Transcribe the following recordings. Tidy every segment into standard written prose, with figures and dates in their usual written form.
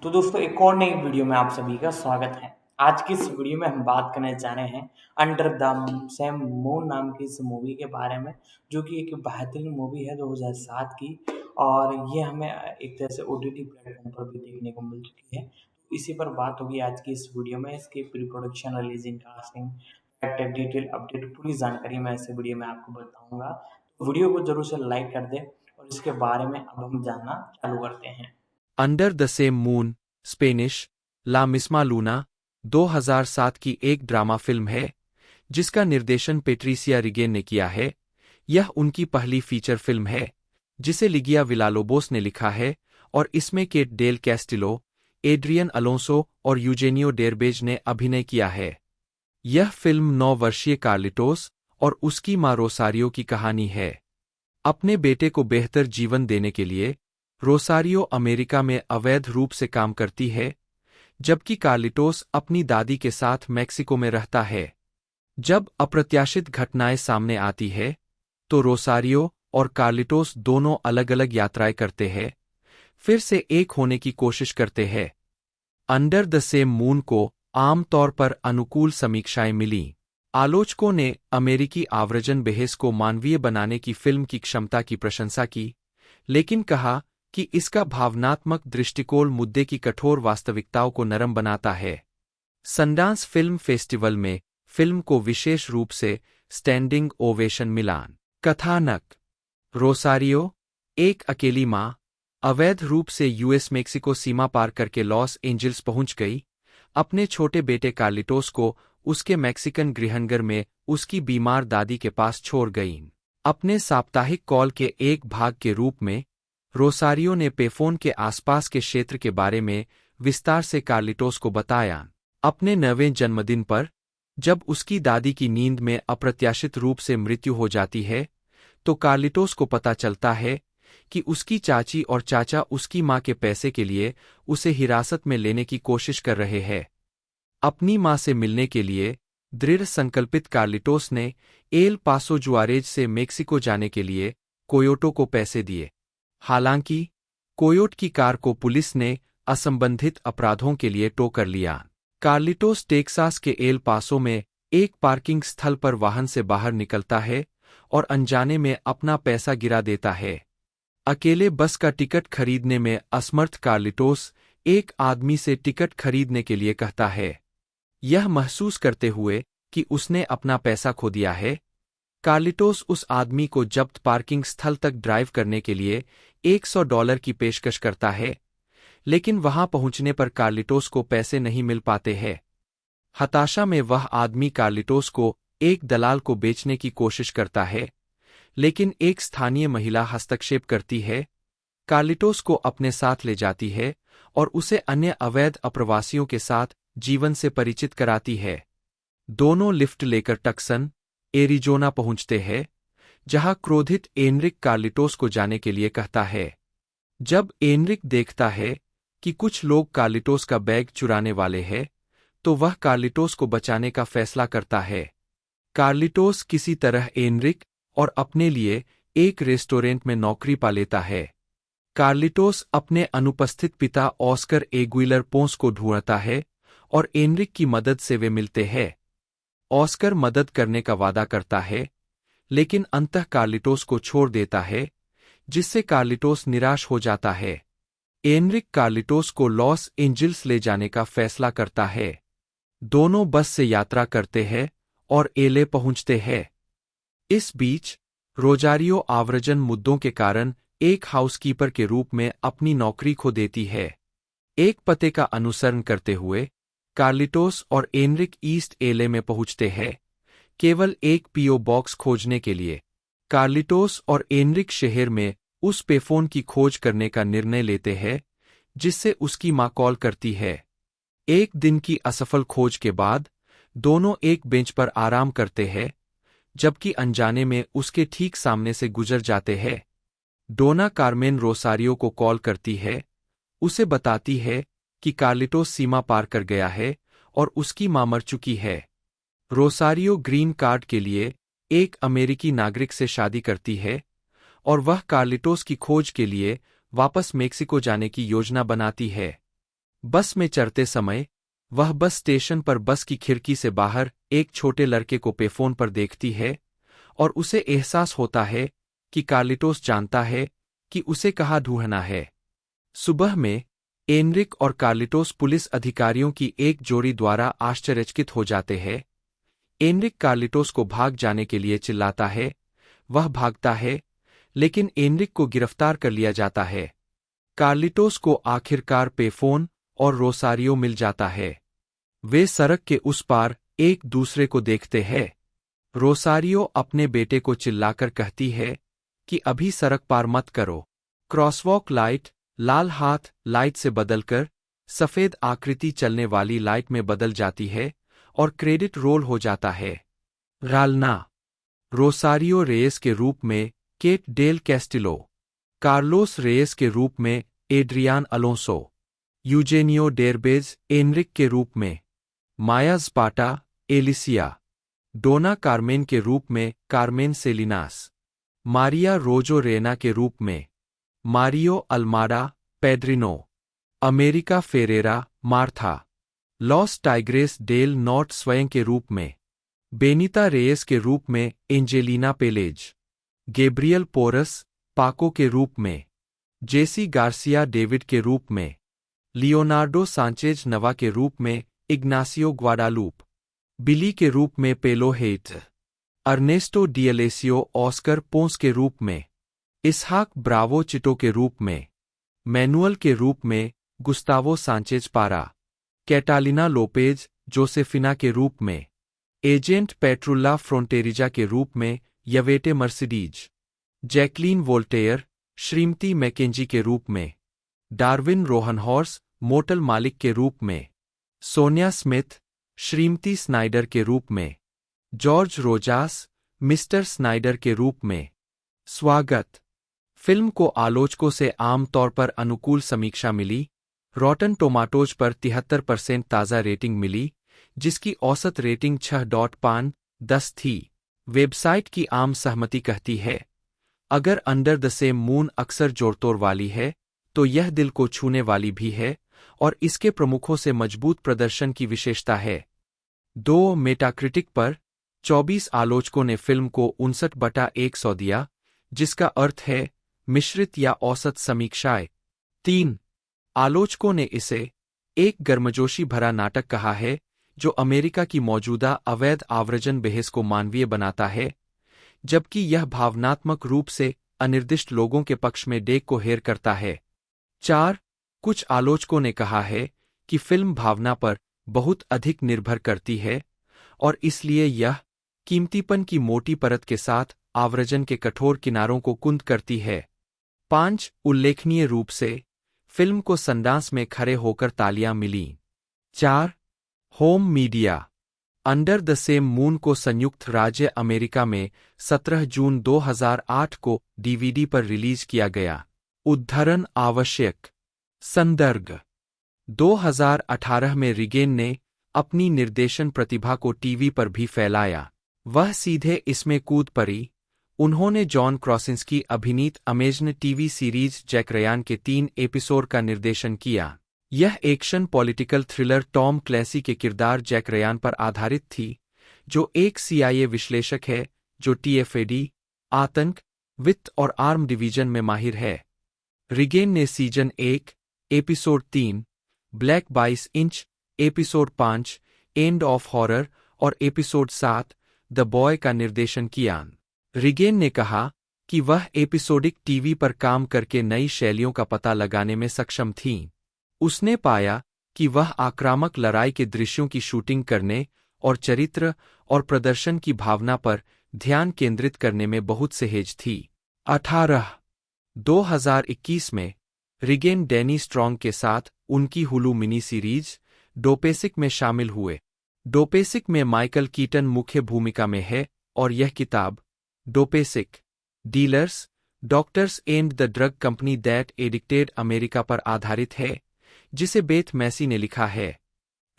तो दोस्तों एक और नई वीडियो में आप सभी का स्वागत है। आज की इस वीडियो में हम बात करने जा रहे हैं अंडर द सेम मून नाम की इस मूवी के बारे में, जो कि एक बेहतरीन मूवी है 2007 की। और ये हमें एक तरह से ओटीटी प्लेटफॉर्म पर भी देखने को मिल चुकी है। तो इसी पर बात होगी आज की इस वीडियो में। इसकी pre production, releasing, casting, fact, detail update, पूरी जानकारी मैं इस वीडियो में आपको बताऊंगा। तो वीडियो को जरूर से लाइक कर दें और इसके बारे में अब हम जानना चालू करते हैं। Under the same moon, Spanish, La Misma Luna, 2007 की एक ड्रामा फिल्म है जिसका निर्देशन पेट्रिसिया रिगेन ने किया है। यह उनकी पहली फीचर फिल्म है जिसे लिगिया विलालोबोस ने लिखा है और इसमें Kate del Castillo, Adrian Alonso और यूजेनियो डेरबेज ने अभिनय किया है। यह फिल्म 9 वर्षीय कार्लिटोस और उसकी मां रोसारियो की कहानी है। अपने बेटे को बेहतर जीवन देने के लिए रोसारियो अमेरिका में अवैध रूप से काम करती है, जबकि कार्लिटोस अपनी दादी के साथ मेक्सिको में रहता है। जब अप्रत्याशित घटनाएं सामने आती है, तो रोसारियो और कार्लिटोस दोनों अलग-अलग यात्राएं करते हैं, फिर से एक होने की कोशिश करते हैं। अंडर द सेम मून को आम तौर पर अनुकूल समीक्षाएं मिलीं। आलोचकों ने अमेरिकी आव्रजन बेहेस को मानवीय बनाने की फिल्म की क्षमता की प्रशंसा की, लेकिन कहा कि इसका भावनात्मक दृष्टिकोण मुद्दे की कठोर वास्तविकताओं को नरम बनाता है। सनडांस फिल्म फेस्टिवल में फिल्म को विशेष रूप से स्टैंडिंग ओवेशन मिलान। कथानक: रोसारियो, एक अकेली मां, अवैध रूप से यूएस मेक्सिको सीमा पार करके लॉस एंजिल्स पहुंच गई। अपने छोटे बेटे कार्लिटोस को उसके मैक्सिकन गृहनगर में उसकी बीमार दादी के पास छोड़ गई। अपने साप्ताहिक कॉल के एक भाग के रूप में रोसारियो ने पेफोन के आसपास के क्षेत्र के बारे में विस्तार से कार्लिटोस को बताया। अपने 9वें जन्मदिन पर, जब उसकी दादी की नींद में अप्रत्याशित रूप से मृत्यु हो जाती है, तो कार्लिटोस को पता चलता है कि उसकी चाची और चाचा उसकी मां के पैसे के लिए उसे हिरासत में लेने की कोशिश कर रहे हैं। अपनी मां से मिलने के लिए दृढ़ संकल्पित कार्लिटोस ने एल पासो जुआरेज से मेक्सिको जाने के लिए कोयोटो को पैसे दिए। हालांकि कोयोट की कार को पुलिस ने असंबंधित अपराधों के लिए टो कर लिया। कार्लिटोस टेक्सास के एल पासो में एक पार्किंग स्थल पर वाहन से बाहर निकलता है और अनजाने में अपना पैसा गिरा देता है। अकेले बस का टिकट खरीदने में असमर्थ कार्लिटोस एक आदमी से टिकट खरीदने के लिए कहता है। यह महसूस करते हुए कि उसने अपना पैसा खो दिया है, कार्लिटोस उस आदमी को जब्त पार्किंग स्थल तक ड्राइव करने के लिए $100 की पेशकश करता है, लेकिन वहां पहुंचने पर कार्लिटोस को पैसे नहीं मिल पाते हैं। हताशा में वह आदमी कार्लिटोस को एक दलाल को बेचने की कोशिश करता है, लेकिन एक स्थानीय महिला हस्तक्षेप करती है, कार्लिटोस को अपने साथ ले जाती है और उसे अन्य अवैध अप्रवासियों के साथ जीवन से परिचित कराती है। दोनों लिफ्ट लेकर टक्सन, एरिजोना पहुंचते हैं, जहां क्रोधित एनरिक कार्लिटोस को जाने के लिए कहता है। जब एनरिक देखता है कि कुछ लोग कार्लिटोस का बैग चुराने वाले हैं, तो वह कार्लिटोस को बचाने का फैसला करता है। कार्लिटोस किसी तरह एनरिक और अपने लिए एक रेस्टोरेंट में नौकरी पा लेता है। कार्लिटोस अपने अनुपस्थित पिता ऑस्कर एगुइलर पोंस को ढूंढता है और एनरिक की मदद से वे मिलते हैं। ऑस्कर मदद करने का वादा करता है, लेकिन अंततः कार्लिटोस को छोड़ देता है, जिससे कार्लिटोस निराश हो जाता है। एनरिक कार्लिटोस को लॉस एंजिल्स ले जाने का फैसला करता है। दोनों बस से यात्रा करते हैं और एले पहुंचते हैं। इस बीच रोजारियो आव्रजन मुद्दों के कारण एक हाउसकीपर के रूप में अपनी नौकरी खो देती है। एक पते का अनुसरण करते हुए कार्लिटोस और एनरिक ईस्ट एले में पहुंचते हैं, केवल एक पीओ बॉक्स खोजने के लिए। कार्लिटोस और एनरिक शहर में उस पेफोन की खोज करने का निर्णय लेते हैं जिससे उसकी मां कॉल करती है। एक दिन की असफल खोज के बाद दोनों एक बेंच पर आराम करते हैं, जबकि अनजाने में उसके ठीक सामने से गुजर जाते हैं। डोना कार्मेन रोसारियो को कॉल करती है, उसे बताती है कि कार्लिटोस सीमा पार कर गया है और उसकी मां मर चुकी है। रोसारियो ग्रीन कार्ड के लिए एक अमेरिकी नागरिक से शादी करती है और वह कार्लिटोस की खोज के लिए वापस मेक्सिको जाने की योजना बनाती है। बस में चढ़ते समय वह बस स्टेशन पर बस की खिड़की से बाहर एक छोटे लड़के को पेफोन पर देखती है और उसे एहसास होता है कि कार्लिटोस जानता है कि उसे कहाँ ढूंढना है। सुबह में एनरिक और कार्लिटोस पुलिस अधिकारियों की एक जोड़ी द्वारा आश्चर्यचकित हो जाते हैं। एनरिक कार्लिटोस को भाग जाने के लिए चिल्लाता है। वह भागता है, लेकिन एनरिक को गिरफ्तार कर लिया जाता है। कार्लिटोस को आखिरकार पेफोन और रोसारियो मिल जाता है। वे सड़क के उस पार एक दूसरे को देखते हैं। रोसारियो अपने बेटे को चिल्लाकर कहती है कि अभी सड़क पार मत करो। क्रॉसवॉक लाइट लाल हाथ लाइट से बदलकर सफेद आकृति चलने वाली लाइट में बदल जाती है और क्रेडिट रोल हो जाता है। रालना रोसारियो रेयस के रूप में Kate del Castillo, Carlos Reyes के रूप में Adrian Alonso, Eugenio Derbez Enrique के रूप में, Maya Zapata Alicia, Dona Carmen के रूप में कार्मेन सेलिनास, मारिया रोजो रेना के रूप में Mario Almada Pedrino, America Ferrera Martha, Los Tigres Del Norte स्वयं के रूप में, बेनिता रेयस के रूप में एंजेलिना पेलेज, गैब्रियल पोरस पाको के रूप में, जेसी गार्सिया डेविड के रूप में, लियोनार्डो सांचेज नवा के रूप में इग्नासियो ग्वाडालूप, बिली के रूप में पेलो हेट, अर्नेस्टो डिएलेसियो ऑस्कर पोंस के रूप में, इसहाक ब्रावो चिटो के रूप में, मैनुअल के रूप में Gustavo Sanchez Parra, Catalina Lopez Josefina के रूप में, एजेंट पेट्रुल्ला फ्रोंटेरिजा के रूप में यवेटे मर्सिडीज, जैकलीन वोल्टेयर श्रीमती मैकेंजी के रूप में, डार्विन रोहनहॉर्स मोटल मालिक के रूप में, सोनिया स्मिथ श्रीमती स्नाइडर के रूप में, जॉर्ज रोजास मिस्टर स्नाइडर के रूप में। स्वागत। फिल्म को आलोचकों से आम तौर पर अनुकूल समीक्षा मिली। रॉटन टोमाटोज पर 73% ताज़ा रेटिंग मिली, जिसकी औसत रेटिंग 6.5/10 थी। वेबसाइट की आम सहमति कहती है, अगर अंडर द सेम मून अक्सर जोड़तोड़ वाली है, तो यह दिल को छूने वाली भी है और इसके प्रमुखों से मजबूत प्रदर्शन की विशेषता है। 2 मेटाक्रिटिक पर 24 आलोचकों ने फिल्म को 59/100 दिया, जिसका अर्थ है मिश्रित या औसत समीक्षाएं। 3 आलोचकों ने इसे एक गर्मजोशी भरा नाटक कहा है, जो अमेरिका की मौजूदा अवैध आव्रजन बहस को मानवीय बनाता है, जबकि यह भावनात्मक रूप से अनिर्दिष्ट लोगों के पक्ष में डेग को हेर करता है। 4 कुछ आलोचकों ने कहा है कि फिल्म भावना पर बहुत अधिक निर्भर करती है और इसलिए यह कीमतीपन की मोटी परत के साथ आव्रजन के कठोर किनारों को कुंद करती है। 5 उल्लेखनीय रूप से फिल्म को संडांस में खड़े होकर तालियां मिलीं। 4 home media. Under the same moon को संयुक्त राज्य अमेरिका में 17 जून 2008 को डीवीडी पर रिलीज किया गया। उद्धरण आवश्यक। संदर्भ 2018 में रिगेन ने अपनी निर्देशन प्रतिभा को टीवी पर भी फैलाया। वह सीधे इसमें कूद पड़ी। उन्होंने जॉन क्रॉसिंस्की अभिनीत Amazon TV series Jack Ryan के 3 एपिसोड का निर्देशन किया। यह action political thriller Tom Clancy के किरदार जैक रयान पर आधारित थी, जो एक सीआईए विश्लेषक है जो टीएफएडी, आतंक, वित्त और आर्म डिवीजन में माहिर है। रिगेन ने season 1, episode 3, black 22 inch, episode 5, end of horror और एपिसोड 7, द बॉय का निर्देशन किया। रिगेन ने कहा कि वह एपिसोडिक टीवी पर काम करके नई शैलियों का पता लगाने में सक्षम थीं। उसने पाया कि वह आक्रामक लड़ाई के दृश्यों की शूटिंग करने और चरित्र और प्रदर्शन की भावना पर ध्यान केंद्रित करने में बहुत सहज थी। 2021 में रिगेन डैनी स्ट्रॉन्ग के साथ उनकी हुलू मिनी सीरीज डोपेसिक में शामिल हुए। डोपेसिक में माइकल कीटन मुख्य भूमिका में है और यह किताब Dopesick dealers, doctors and the drug company that addicted America पर आधारित है, जिसे बेथ मैसी ने लिखा है।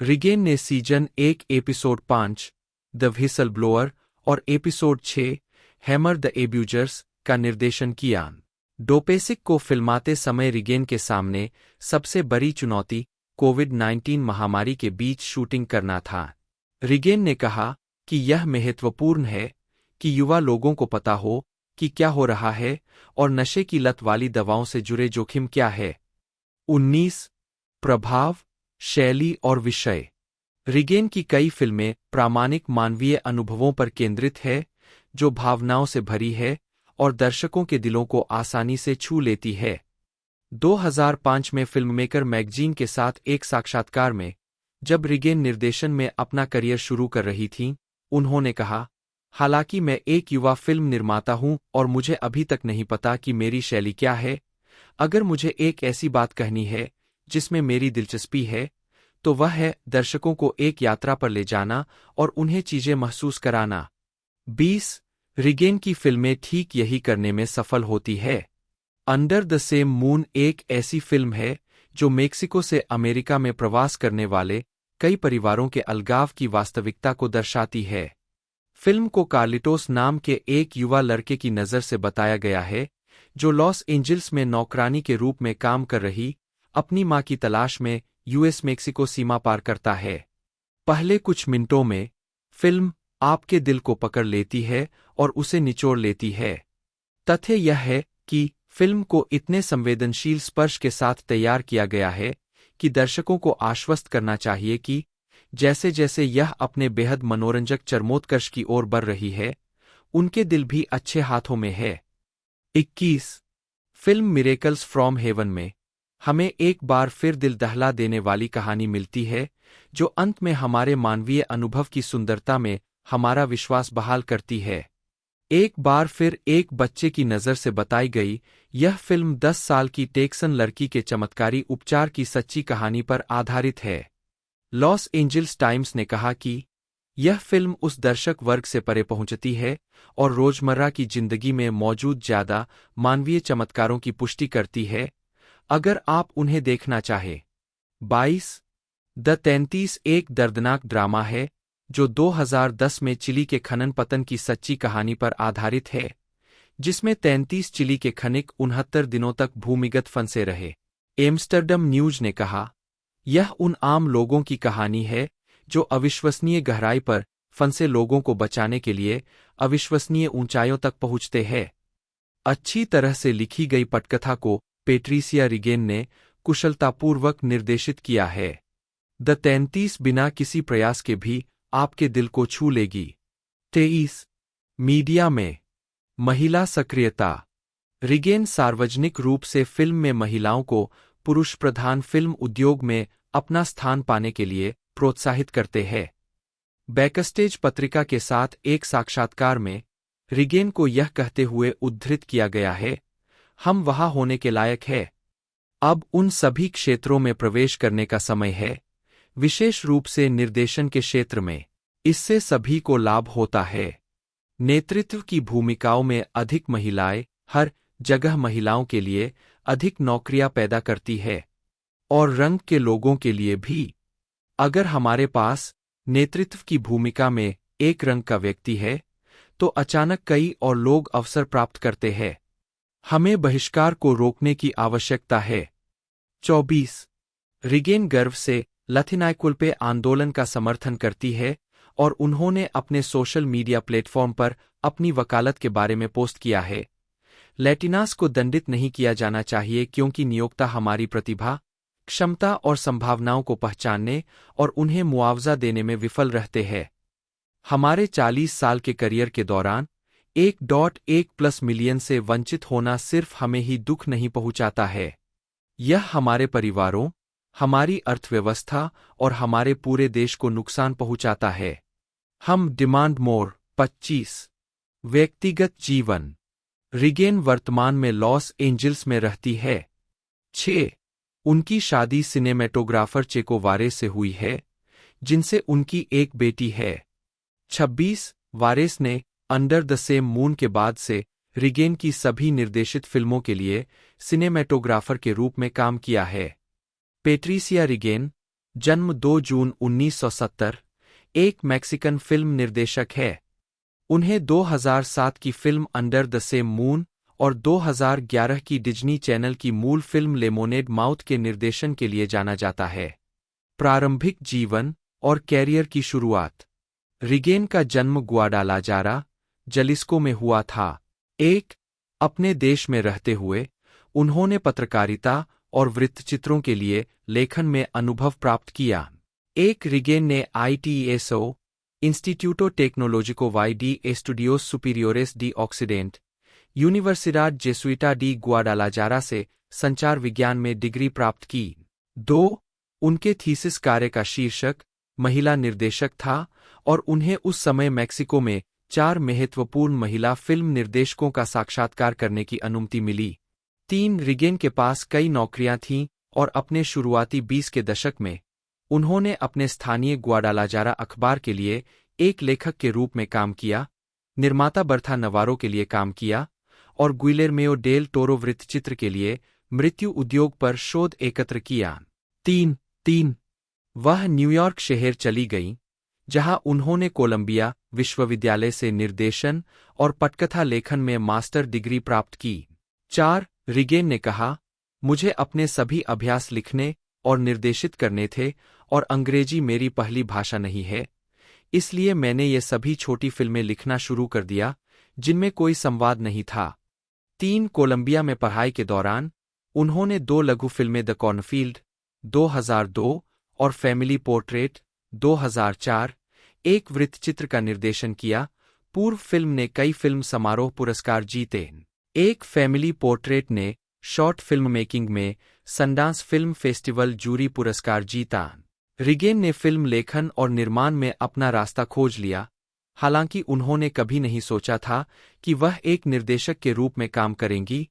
रिगेन ने season 1 episode 5, the whistle blower और एपिसोड 6, हैमर द एब्यूजर्स का निर्देशन किया। डोपेसिक को फिल्माते समय रिगेन के सामने सबसे बड़ी चुनौती कोविड-19 महामारी के बीच शूटिंग करना था। रिगेन ने कहा कि यह महत्वपूर्ण है कि युवा लोगों को पता हो कि क्या हो रहा है और नशे की लत वाली दवाओं से जुड़े जोखिम क्या है। 19 प्रभाव, शैली और विषय। रिगेन की कई फिल्में प्रामाणिक मानवीय अनुभवों पर केंद्रित है, जो भावनाओं से भरी है और दर्शकों के दिलों को आसानी से छू लेती है। 2005 में फिल्ममेकर मैगजीन के साथ एक साक्षात्कार में, जब रिगेन निर्देशन में अपना करियर शुरू कर रही थीं, उन्होंने कहा, हालांकि मैं एक युवा फिल्म निर्माता हूं और मुझे अभी तक नहीं पता कि मेरी शैली क्या है, अगर मुझे एक ऐसी बात कहनी है जिसमें मेरी दिलचस्पी है, तो वह है दर्शकों को एक यात्रा पर ले जाना और उन्हें चीजें महसूस कराना। 20 रिगेन की फिल्में ठीक यही करने में सफल होती है। अंडर द सेम मून एक ऐसी फिल्म है जो मेक्सिको से अमेरिका में प्रवास करने वाले कई परिवारों के अलगाव की वास्तविकता को दर्शाती है। फिल्म को कार्लिटोस नाम के एक युवा लड़के की नज़र से बताया गया है, जो लॉस एंजिल्स में नौकरानी के रूप में काम कर रही अपनी मां की तलाश में यूएस मेक्सिको सीमा पार करता है। पहले कुछ मिनटों में फिल्म आपके दिल को पकड़ लेती है और उसे निचोड़ लेती है। तथ्य यह है कि फिल्म को इतने संवेदनशील स्पर्श के साथ तैयार किया गया है कि दर्शकों को आश्वस्त करना चाहिए कि जैसे जैसे यह अपने बेहद मनोरंजक चरमोत्कर्ष की ओर बढ़ रही है, उनके दिल भी अच्छे हाथों में है। 21 फिल्म मिरेकल्स फ्रॉम हेवन में हमें एक बार फिर दिल दहला देने वाली कहानी मिलती है, जो अंत में हमारे मानवीय अनुभव की सुंदरता में हमारा विश्वास बहाल करती है। एक बार फिर एक बच्चे की नज़र से बताई गई यह फिल्म 10 साल की टेक्सन लड़की के चमत्कारी उपचार की सच्ची कहानी पर आधारित है। लॉस एंजिल्स टाइम्स ने कहा कि यह फिल्म उस दर्शक वर्ग से परे पहुंचती है और रोजमर्रा की जिंदगी में मौजूद ज्यादा मानवीय चमत्कारों की पुष्टि करती है, अगर आप उन्हें देखना चाहें। 22 द 33 एक दर्दनाक ड्रामा है जो 2010 में चिली के खनन पतन की सच्ची कहानी पर आधारित है, जिसमें 33 चिली के खनिक 69 दिनों तक भूमिगत फंसे रहे। एम्स्टर्डम न्यूज ने कहा, यह उन आम लोगों की कहानी है जो अविश्वसनीय गहराई पर फंसे लोगों को बचाने के लिए अविश्वसनीय ऊंचाइयों तक पहुंचते हैं। अच्छी तरह से लिखी गई पटकथा को पेट्रिसिया रिगेन ने कुशलतापूर्वक निर्देशित किया है। द 33 बिना किसी प्रयास के भी आपके दिल को छू लेगी। 23 मीडिया में महिला सक्रियता। रिगेन सार्वजनिक रूप से फिल्म में महिलाओं को पुरुष प्रधान फिल्म उद्योग में अपना स्थान पाने के लिए प्रोत्साहित करते हैं। बैकस्टेज पत्रिका के साथ एक साक्षात्कार में रिगेन को यह कहते हुए उद्धृत किया गया है, हम वहां होने के लायक हैं। अब उन सभी क्षेत्रों में प्रवेश करने का समय है, विशेष रूप से निर्देशन के क्षेत्र में। इससे सभी को लाभ होता है। नेतृत्व की भूमिकाओं में अधिक महिलाएं हर जगह महिलाओं के लिए अधिक नौकरियां पैदा करती है, और रंग के लोगों के लिए भी। अगर हमारे पास नेतृत्व की भूमिका में एक रंग का व्यक्ति है, तो अचानक कई और लोग अवसर प्राप्त करते हैं। हमें बहिष्कार को रोकने की आवश्यकता है। 24 रिगेन गर्व से लथिनाइकुल्पे आंदोलन का समर्थन करती है और उन्होंने अपने सोशल मीडिया प्लेटफॉर्म पर अपनी वकालत के बारे में पोस्ट किया है। लैटिनास को दंडित नहीं किया जाना चाहिए क्योंकि नियोक्ता हमारी प्रतिभा, क्षमता और संभावनाओं को पहचानने और उन्हें मुआवजा देने में विफल रहते हैं। हमारे 40 साल के करियर के दौरान 1.1+ मिलियन से वंचित होना सिर्फ हमें ही दुख नहीं पहुंचाता है, यह हमारे परिवारों, हमारी अर्थव्यवस्था और हमारे पूरे देश को नुकसान पहुंचाता है। हम डिमांड मोर। 25 व्यक्तिगत जीवन। रिगेन वर्तमान में लॉस एंजिल्स में रहती है। 6 उनकी शादी सिनेमेटोग्राफर चेको वारेस से हुई है, जिनसे उनकी एक बेटी है। 26 वारेस ने अंडर द सेम मून के बाद से रिगेन की सभी निर्देशित फिल्मों के लिए सिनेमेटोग्राफर के रूप में काम किया है। पेट्रिसिया रिगेन, जन्म 2 जून 1970, एक मैक्सिकन फिल्म निर्देशक है। उन्हें 2007 की film under the same moon और 2011 की डिज्नी चैनल की मूल फिल्म लेमोनेड माउथ के निर्देशन के लिए जाना जाता है। प्रारंभिक जीवन और कैरियर की शुरुआत। रिगेन का जन्म ग्वाडालाजारा, जलिस्को में हुआ था। अपने देश में रहते हुए उन्होंने पत्रकारिता और वृत्तचित्रों के लिए लेखन में अनुभव प्राप्त किया। रिगेन ने ITESO, Instituto Tecnologico y de Estudios Superiores de Occidente, Universidad Jesuita de Guadalajara से संचार विज्ञान में डिग्री प्राप्त की। उनके थीसिस कार्य का शीर्षक महिला निर्देशक था और उन्हें उस समय मैक्सिको में 4 महत्वपूर्ण महिला फिल्म निर्देशकों का साक्षात्कार करने की अनुमति मिली। रिगेन के पास कई नौकरियां थीं और अपने शुरुआती 20 के दशक में उन्होंने अपने स्थानीय ग्वाडालाजारा अखबार के लिए एक लेखक के रूप में काम किया, निर्माता बर्था नवारो के लिए काम किया और गुइलेर्मेओ डेल टोरो वृत्तचित्र के लिए मृत्यु उद्योग पर शोध एकत्र किया। वह न्यूयॉर्क शहर चली गईं, जहां उन्होंने कोलंबिया विश्वविद्यालय से निर्देशन और पटकथा लेखन में मास्टर डिग्री प्राप्त की। रिगेन ने कहा, मुझे अपने सभी अभ्यास लिखने और निर्देशित करने थे और अंग्रेजी मेरी पहली भाषा नहीं है, इसलिए मैंने ये सभी छोटी फिल्में लिखना शुरू कर दिया जिनमें कोई संवाद नहीं था। कोलंबिया में पढ़ाई के दौरान उन्होंने 2 लघु फिल्में द कॉर्नफील्ड 2002 और फैमिली पोर्ट्रेट 2004, एक वृत्तचित्र का निर्देशन किया। पूर्व फिल्म ने कई फिल्म समारोह पुरस्कार जीते। फैमिली पोर्ट्रेट ने शॉर्ट फिल्म मेकिंग में सनडांस फिल्म फेस्टिवल जूरी पुरस्कार जीता। रिगेन ने फिल्म लेखन और निर्माण में अपना रास्ता खोज लिया, हालांकि उन्होंने कभी नहीं सोचा था कि वह एक निर्देशक के रूप में काम करेंगी।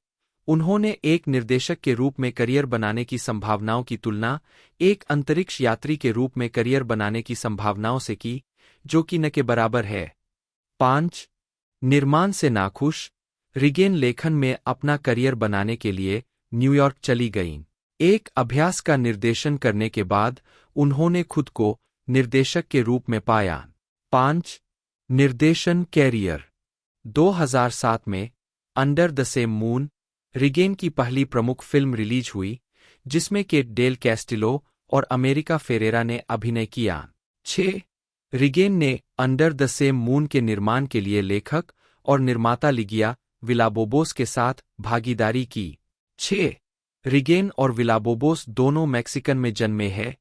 उन्होंने एक निर्देशक के रूप में करियर बनाने की संभावनाओं की तुलना एक अंतरिक्ष यात्री के रूप में करियर बनाने की संभावनाओं से की, जो कि न के बराबर है। निर्माण से नाखुश, रिगेन लेखन में अपना करियर बनाने के लिए न्यूयॉर्क चली गईं। अभ्यास का निर्देशन करने के बाद उन्होंने खुद को निर्देशक के रूप में पाया। निर्देशन कैरियर 2007 में under the same moon regain की पहली प्रमुख फिल्म रिलीज हुई, जिसमें केट डेल कैस्टिलो और अमेरिका फेरेरा ने अभिनय किया। रिगेन ने अंडर द सेम मून के निर्माण के लिए लेखक और निर्माता लिगिया विलाबोबोस के साथ भागीदारी की। रिगेन और विलाबोबोस दोनों मैक्सिकन में जन्मे हैं,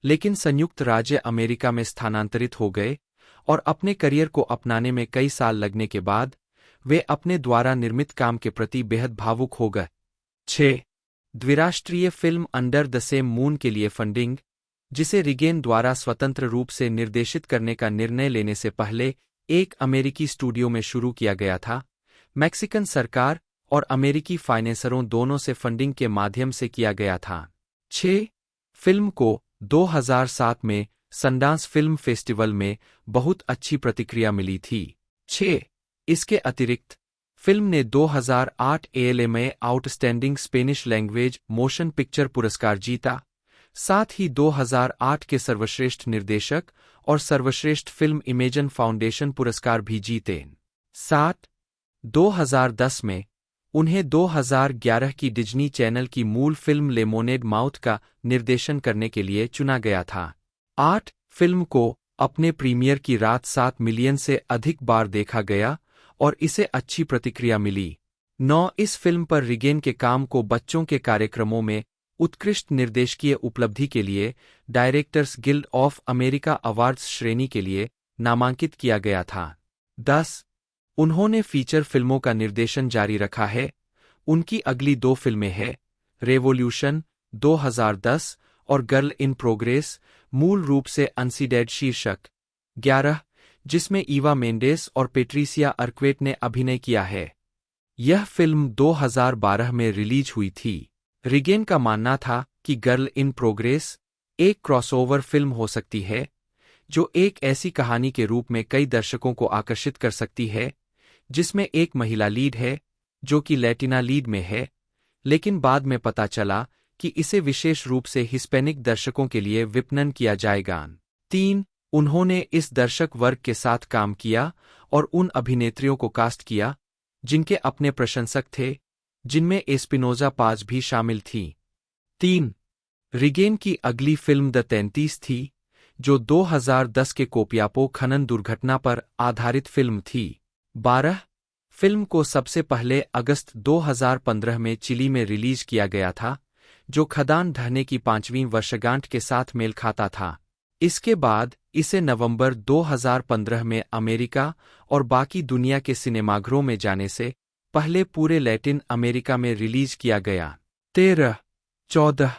लेकिन संयुक्त राज्य अमेरिका में स्थानांतरित हो गए और अपने करियर को अपनाने में कई साल लगने के बाद वे अपने द्वारा निर्मित काम के प्रति बेहद भावुक हो गए। द्विराष्ट्रीय film under the same moon के लिए फंडिंग, जिसे रिगेन द्वारा स्वतंत्र रूप से निर्देशित करने का निर्णय लेने से पहले एक अमेरिकी स्टूडियो में शुरू किया गया था, मैक्सिकन सरकार और अमेरिकी फाइनेंसरों दोनों से फंडिंग के माध्यम से किया गया था। फिल्म को 2007 में सनडांस फिल्म फेस्टिवल में बहुत अच्छी प्रतिक्रिया मिली थी। इसके अतिरिक्त फिल्म ने 2008 ALMA outstanding Spanish language motion picture पुरस्कार जीता, साथ ही 2008 के सर्वश्रेष्ठ निर्देशक और सर्वश्रेष्ठ फिल्म इमेजन फाउंडेशन पुरस्कार भी जीते। 2010 में उन्हें 2011 की डिज्नी चैनल की मूल फिल्म लेमोनेड माउथ का निर्देशन करने के लिए चुना गया था। फिल्म को अपने प्रीमियर की रात 7 मिलियन से अधिक बार देखा गया और इसे अच्छी प्रतिक्रिया मिली। इस फिल्म पर रिगेन के काम को बच्चों के कार्यक्रमों में उत्कृष्ट निर्देशकीय उपलब्धि के लिए directors guild of America awards श्रेणी के लिए नामांकित किया गया था। उन्होंने फीचर फिल्मों का निर्देशन जारी रखा है। उनकी अगली 2 फिल्में हैं रेवोल्यूशन 2010 और गर्ल इन प्रोग्रेस, मूल रूप से अनसीडेड शीर्षक 11, जिसमें ईवा मेंडेस और पेट्रिसिया अर्क्वेट ने अभिनय किया है। यह फिल्म 2012 में रिलीज हुई थी। रिगेन का मानना था कि गर्ल इन प्रोग्रेस एक क्रॉसओवर फिल्म हो सकती है, जो एक ऐसी कहानी के रूप में कई दर्शकों को आकर्षित कर सकती है, जिसमें एक महिला लीड है जो कि लैटिना लीड में है, लेकिन बाद में पता चला कि इसे विशेष रूप से हिस्पैनिक दर्शकों के लिए विपणन किया जाएगा। उन्होंने इस दर्शक वर्ग के साथ काम किया और उन अभिनेत्रियों को कास्ट किया जिनके अपने प्रशंसक थे, जिनमें एस्पिनोजा पाज भी शामिल थीं। रिगेन की अगली फिल्म द 33 थी, जो 2010 के कोपियापो खनन दुर्घटना पर आधारित फिल्म थी। 12 फिल्म को सबसे पहले अगस्त 2015 में चिली में रिलीज किया गया था, जो खदान ढहने की 5वीं वर्षगांठ के साथ मेल खाता था। इसके बाद इसे नवंबर 2015 में अमेरिका और बाकी दुनिया के सिनेमाघरों में जाने से पहले पूरे लैटिन अमेरिका में रिलीज किया गया। 14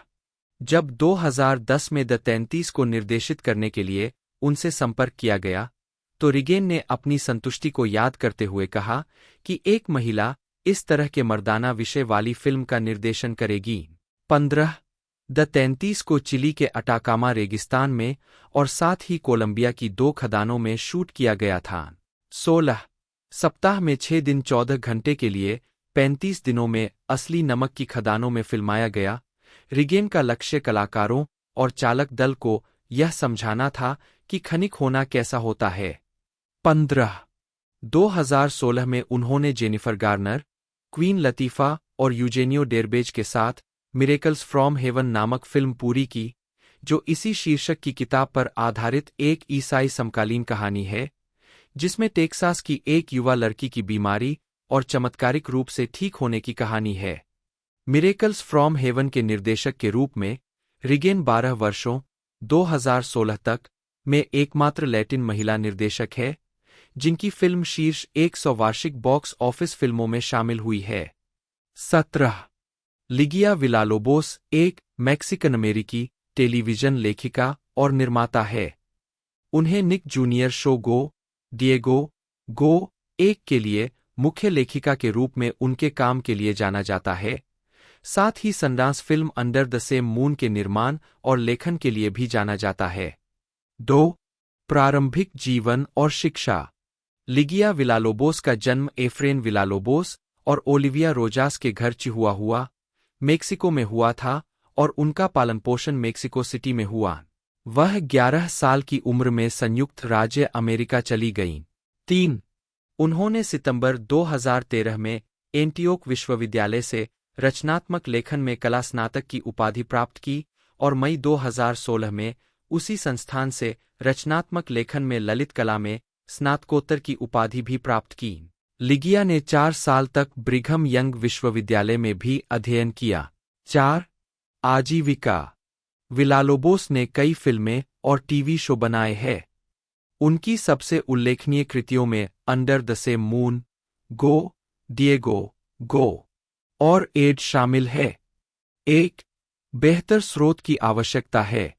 जब 2010 में द 33 को निर्देशित करने के लिए उनसे संपर्क किया गया, तो रिगेन ने अपनी संतुष्टि को याद करते हुए कहा कि एक महिला इस तरह के मर्दाना विषय वाली फिल्म का निर्देशन करेगी। 15 द 33 को चिली के अटाकामा रेगिस्तान में और साथ ही कोलंबिया की 2 खदानों में शूट किया गया था। 16 सप्ताह में 6 दिन 14 घंटे के लिए 35 दिनों में असली नमक की खदानों में फिल्माया गया। रिगेन का लक्ष्य कलाकारों और चालक दल को यह समझाना था कि खनिक होना कैसा होता है। 15 2016 में उन्होंने जेनिफर गार्नर, क्वीन लतीफा और यूजेनियो डेरबेज के साथ मिरेकल्स फ्रॉम हेवन नामक फिल्म पूरी की, जो इसी शीर्षक की किताब पर आधारित एक ईसाई समकालीन कहानी है, जिसमें टेक्सास की एक युवा लड़की की बीमारी और चमत्कारिक रूप से ठीक होने की कहानी है। मिरेकल्स फ्रॉम हेवन के निर्देशक के रूप में रिगेन 12 वर्षों 2016 तक में एकमात्र लैटिन महिला निर्देशक है जिनकी फिल्म शीर्ष 100 वार्षिक बॉक्स ऑफिस फिल्मों में शामिल हुई है। 17 लिगिया विलालोबोस एक मैक्सिकन अमेरिकी टेलीविजन लेखिका और निर्माता है। उन्हें निक जूनियर शो डिएगो गो एक के लिए मुख्य लेखिका के रूप में उनके काम के लिए जाना जाता है। साथ ही Sundance film under the same moon के निर्माण और लेखन के लिए भी जाना जाता है। 2 प्रारंभिक जीवन और शिक्षा। लिगिया विलालोबोस का जन्म एफ्रेन विलालोबोस और ओलिविया रोजास के घर चिहुआहुआ, मेक्सिको में हुआ था और उनका पालनपोषण मेक्सिको सिटी में हुआ। वह 11 साल की उम्र में संयुक्त राज्य अमेरिका चली गईं। 3 उन्होंने सितंबर 2013 में एंटियोक विश्वविद्यालय से रचनात्मक लेखन में कला स्नातक की उपाधि प्राप्त की और मई 2016 में उसी संस्थान से रचनात्मक लेखन में ललित कला में स्नातकोत्तर की उपाधि भी प्राप्त की। लिगिया ने 4 साल तक ब्रिघम यंग विश्वविद्यालय में भी अध्ययन किया। 4 आजीविका। विलालोबोस ने कई फिल्में और टीवी शो बनाए हैं। उनकी सबसे उल्लेखनीय कृतियों में under the same moon, Diego go और एड शामिल है। एक बेहतर स्रोत की आवश्यकता है।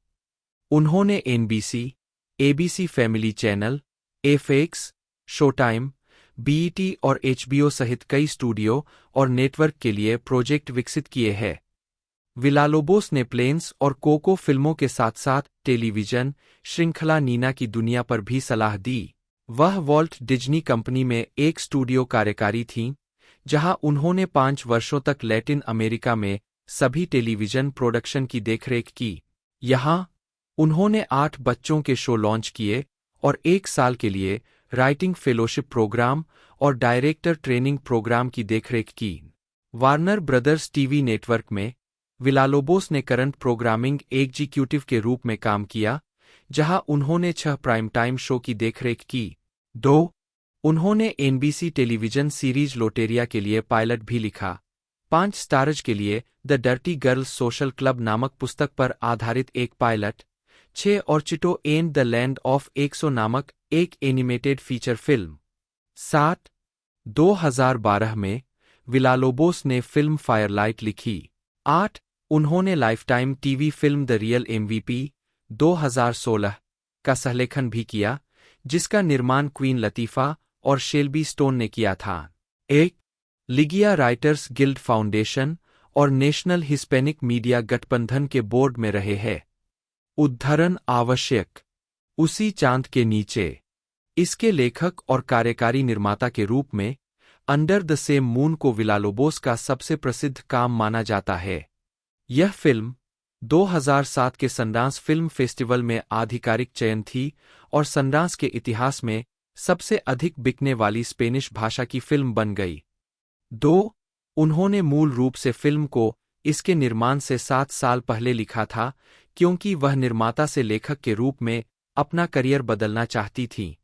उन्होंने NBC, ABC family channel, FX, showtime, BET और एचबीओ सहित कई स्टूडियो और नेटवर्क के लिए प्रोजेक्ट विकसित किए हैं। विलालोबोस ने प्लेन्स और कोको फिल्मों के साथ साथ टेलीविजन श्रृंखला नीना की दुनिया पर भी सलाह दी। वह वॉल्ट डिज्नी कंपनी में एक स्टूडियो कार्यकारी थीं, जहां उन्होंने 5 वर्षों तक लैटिन अमेरिका में सभी टेलीविजन प्रोडक्शन की देखरेख की। यहां उन्होंने 8 बच्चों के शो लॉन्च किए और 1 साल के लिए राइटिंग फेलोशिप प्रोग्राम और डायरेक्टर ट्रेनिंग प्रोग्राम की देखरेख की। वार्नर ब्रदर्स टीवी नेटवर्क में विलालोबोस ने करंट प्रोग्रामिंग एग्जीक्यूटिव के रूप में काम किया, जहां उन्होंने 6 प्राइम टाइम शो की देखरेख की। 2 उन्होंने एनबीसी टेलीविजन सीरीज लोटेरिया के लिए पायलट भी लिखा। 5 स्टारज के लिए the dirty girls social club नामक पुस्तक पर आधारित एक पायलट। 6 और चिटो एंड द लैंड ऑफ 100 नामक एक एनिमेटेड फीचर फिल्म। 7 2012 में विलालोबोस ने फिल्म फायरलाइट लिखी। 8 उन्होंने lifetime TV film the real MVP 2016 का सहलेखन भी किया, जिसका निर्माण क्वीन लतीफा और शेल्बी स्टोन ने किया था। 1 लिगिया राइटर्स गिल्ड फाउंडेशन और नेशनल हिस्पैनिक मीडिया गठबंधन के बोर्ड में रहे हैं। उद्धरण आवश्यक। उसी चांद के नीचे। इसके लेखक और कार्यकारी निर्माता के रूप में अंडर द सेम मून को विलालोबोस का सबसे प्रसिद्ध काम माना जाता है। यह फिल्म 2007 के सनडांस फिल्म फेस्टिवल में आधिकारिक चयन थी और सनडांस के इतिहास में सबसे अधिक बिकने वाली स्पेनिश भाषा की फिल्म बन गई। 2 उन्होंने मूल रूप से फिल्म को इसके निर्माण से 7 साल पहले लिखा था, क्योंकि वह निर्माता से लेखक के रूप में अपना करियर बदलना चाहती थी।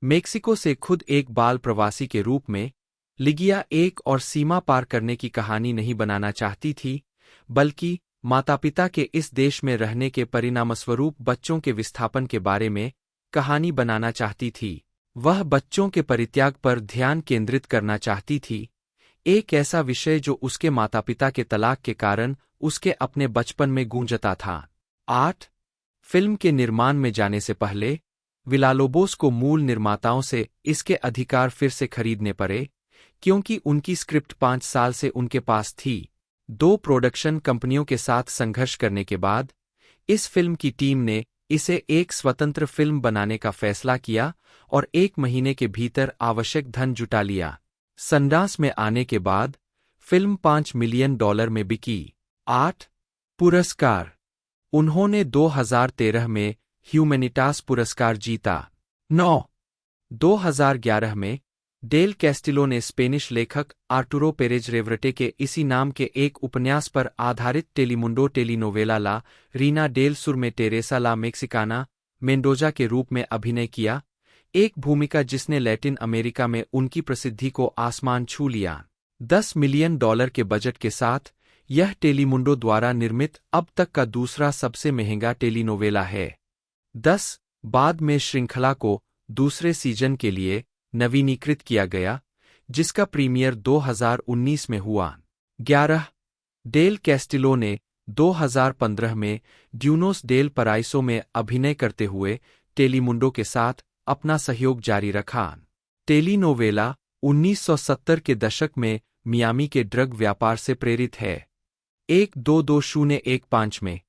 मेक्सिको से खुद एक बाल प्रवासी के रूप में लिगिया एक और सीमा पार करने की कहानी नहीं बनाना चाहती थी, बल्कि माता-पिता के इस देश में रहने के परिणामस्वरूप बच्चों के विस्थापन के बारे में कहानी बनाना चाहती थी। वह बच्चों के परित्याग पर ध्यान केंद्रित करना चाहती थी, एक ऐसा विषय जो उसके माता-पिता के तलाक के कारण उसके अपने बचपन में गूंजता था। 8. फिल्म के निर्माण में जाने से पहले विलालोबोस को मूल निर्माताओं से इसके अधिकार फिर से खरीदने पड़े, क्योंकि उनकी स्क्रिप्ट 5 साल से उनके पास थी। 2 प्रोडक्शन कंपनियों के साथ संघर्ष करने के बाद इस फिल्म की टीम ने इसे एक स्वतंत्र फिल्म बनाने का फैसला किया और 1 महीने के भीतर आवश्यक धन जुटा लिया। सनडांस में आने के बाद फिल्म $5 मिलियन में बिकी। 8. पुरस्कार। उन्होंने 2013 में ह्यूमैनिटास पुरस्कार जीता। 9. 2011 में डेल कैस्टिलो ने स्पेनिश लेखक आर्टुरो पेरेज रेवरटे के इसी नाम के एक उपन्यास पर आधारित टेलीमुंडो टेलीनोवेला ला रीना डेल सुर में टेरेसा ला मेक्सिकाना मेंडोजा के रूप में अभिनय किया, एक भूमिका जिसने लैटिन अमेरिका में उनकी प्रसिद्धि को आसमान छू लिया। $10 मिलियन के बजट के साथ यह टेलीमुंडो द्वारा निर्मित अब तक का दूसरा सबसे महंगा टेलीनोवेला है। 10. बाद में श्रृंखला को दूसरे सीजन के लिए नवीनीकृत किया गया, जिसका प्रीमियर 2019 में हुआ। 11. डेल कैस्टिलो ने 2015 में ड्यूनोस डेल पराइसो में अभिनय करते हुए टेलीमुंडो के साथ अपना सहयोग जारी रखा। टेलीनोवेला 1970 के दशक में मियामी के ड्रग व्यापार से प्रेरित है। 1-2-2-0-1-5 में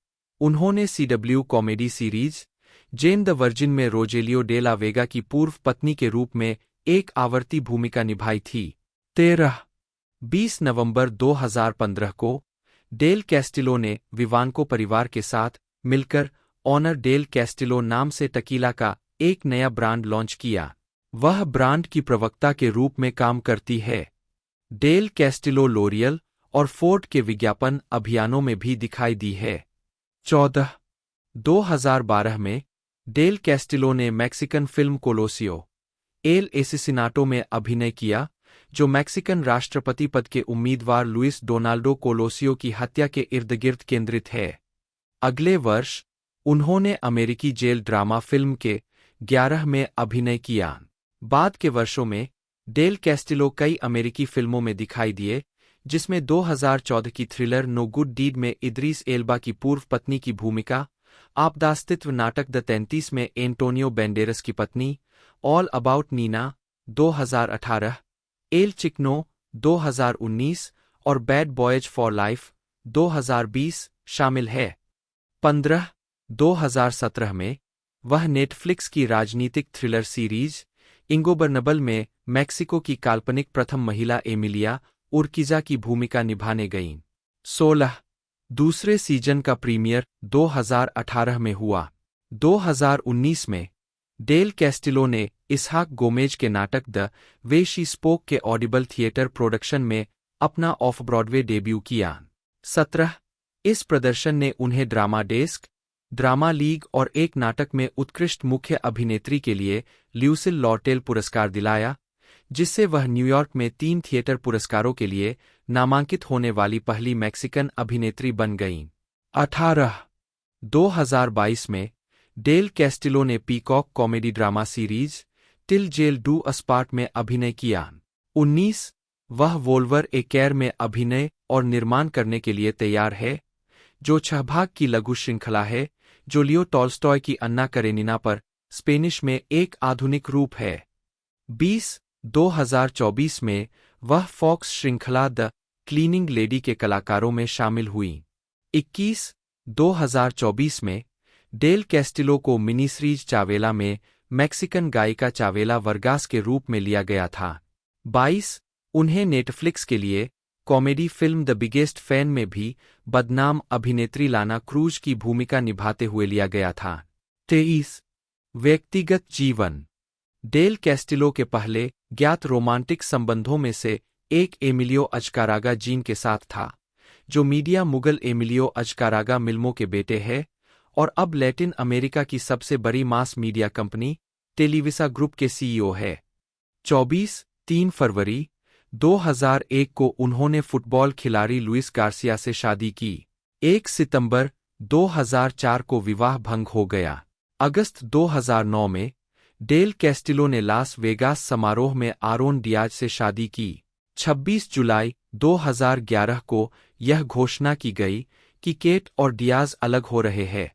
उन्होंने CW comedy series Jane the Virgin में रोजेलियो डे ला वेगा की पूर्व पत्नी के रूप में एक आवर्ती भूमिका निभाई थी। 13. 20 नवंबर 2015 को डेल कैस्टिलो ने विवांको परिवार के साथ मिलकर ऑनर डेल कैस्टिलो नाम से टकीला का एक नया ब्रांड लॉन्च किया। वह ब्रांड की प्रवक्ता के रूप में काम करती है। डेल कैस्टिलो लोरियल और फोर्ड के विज्ञापन अभियानों में भी दिखाई दी है। 14. 2012 में डेल कैस्टिलो ने मैक्सिकन फिल्म कोलोसियो एल एसिसिनाटो में अभिनय किया, जो मैक्सिकन राष्ट्रपति पद के उम्मीदवार लुइस डोनाल्डो कोलोसियो की हत्या के इर्द-गिर्द केंद्रित है। अगले वर्ष उन्होंने अमेरिकी जेल ड्रामा फिल्म के 11 में अभिनय किया। बाद के वर्षों में डेल कैस्टिलो कई अमेरिकी फिल्मों में दिखाई दिए, जिसमें 2014 की थ्रिलर नो गुड डीड में इद्रीस एल्बा की पूर्व पत्नी की भूमिका, आपदास्तित्व नाटक द 33 में एंटोनियो बैंडेरस की पत्नी, ऑल अबाउट नीना 2018, एल चिकनो 2019 और बैड बॉयज फॉर लाइफ 2020 शामिल है। 15. 2017 में वह नेटफ्लिक्स की राजनीतिक थ्रिलर सीरीज इंगोबर्नेबल में मैक्सिको की काल्पनिक प्रथम महिला एमिलिया उर्किजा की भूमिका निभाने गईं। 16. दूसरे सीजन का प्रीमियर 2018 में हुआ। 2019 में डेल कैस्टिलो ने इसहाक गोमेज के नाटक द वे शी स्पोक के ऑडिबल थिएटर प्रोडक्शन में अपना ऑफ ब्रॉडवे डेब्यू किया। 17. इस प्रदर्शन ने उन्हें ड्रामा डेस्क, ड्रामा लीग और एक नाटक में उत्कृष्ट मुख्य अभिनेत्री के लिए ल्यूसिल लॉर्टेल पुरस्कार दिलाया, जिससे वह न्यूयॉर्क में 3 थिएटर पुरस्कारों के लिए नामांकित होने वाली पहली मैक्सिकन अभिनेत्री बन गईं। 18. 2022 में डेल कैस्टिलो ने Peacock comedy drama series till jail do us part में अभिनय किया। 19. वह वोल्वर ए केयर में अभिनय और निर्माण करने के लिए तैयार है, जो 6 भाग की लघु श्रृंखला है जो लियो टॉल्स्टॉय की अन्ना करेनिना पर स्पेनिश में एक आधुनिक रूप है। 20. 2024 में वह फॉक्स श्रृंखला द क्लीनिंग लेडी के कलाकारों में शामिल हुई। 21. 2024 में डेल कैस्टिलो को मिनी सीरीज चावेला में मैक्सिकन गायिका चावेला वर्गास के रूप में लिया गया था। 22. उन्हें नेटफ्लिक्स के लिए comedy film the biggest fan में भी बदनाम अभिनेत्री लाना क्रूज की भूमिका निभाते हुए लिया गया था। 23. व्यक्तिगत जीवन। डेल कैस्टिलो के पहले ज्ञात रोमांटिक संबंधों में से एक एमिलियो अजकारागा जीन के साथ था, जो मीडिया मुगल एमिलियो अजकारागा मिल्मो के बेटे हैं और अब लैटिन अमेरिका की सबसे बड़ी मास मीडिया कंपनी टेलीविसा ग्रुप के सीईओ है। 3 फरवरी 2001 को उन्होंने फुटबॉल खिलाड़ी लुइस गार्सिया से शादी की। 1 सितंबर 2004 को विवाह भंग हो गया। अगस्त 2009 में डेल कैस्टिलो ने लास वेगास समारोह में आरोन डियाज से शादी की। 26 जुलाई 2011 को यह घोषणा की गई कि केट और डियाज अलग हो रहे हैं।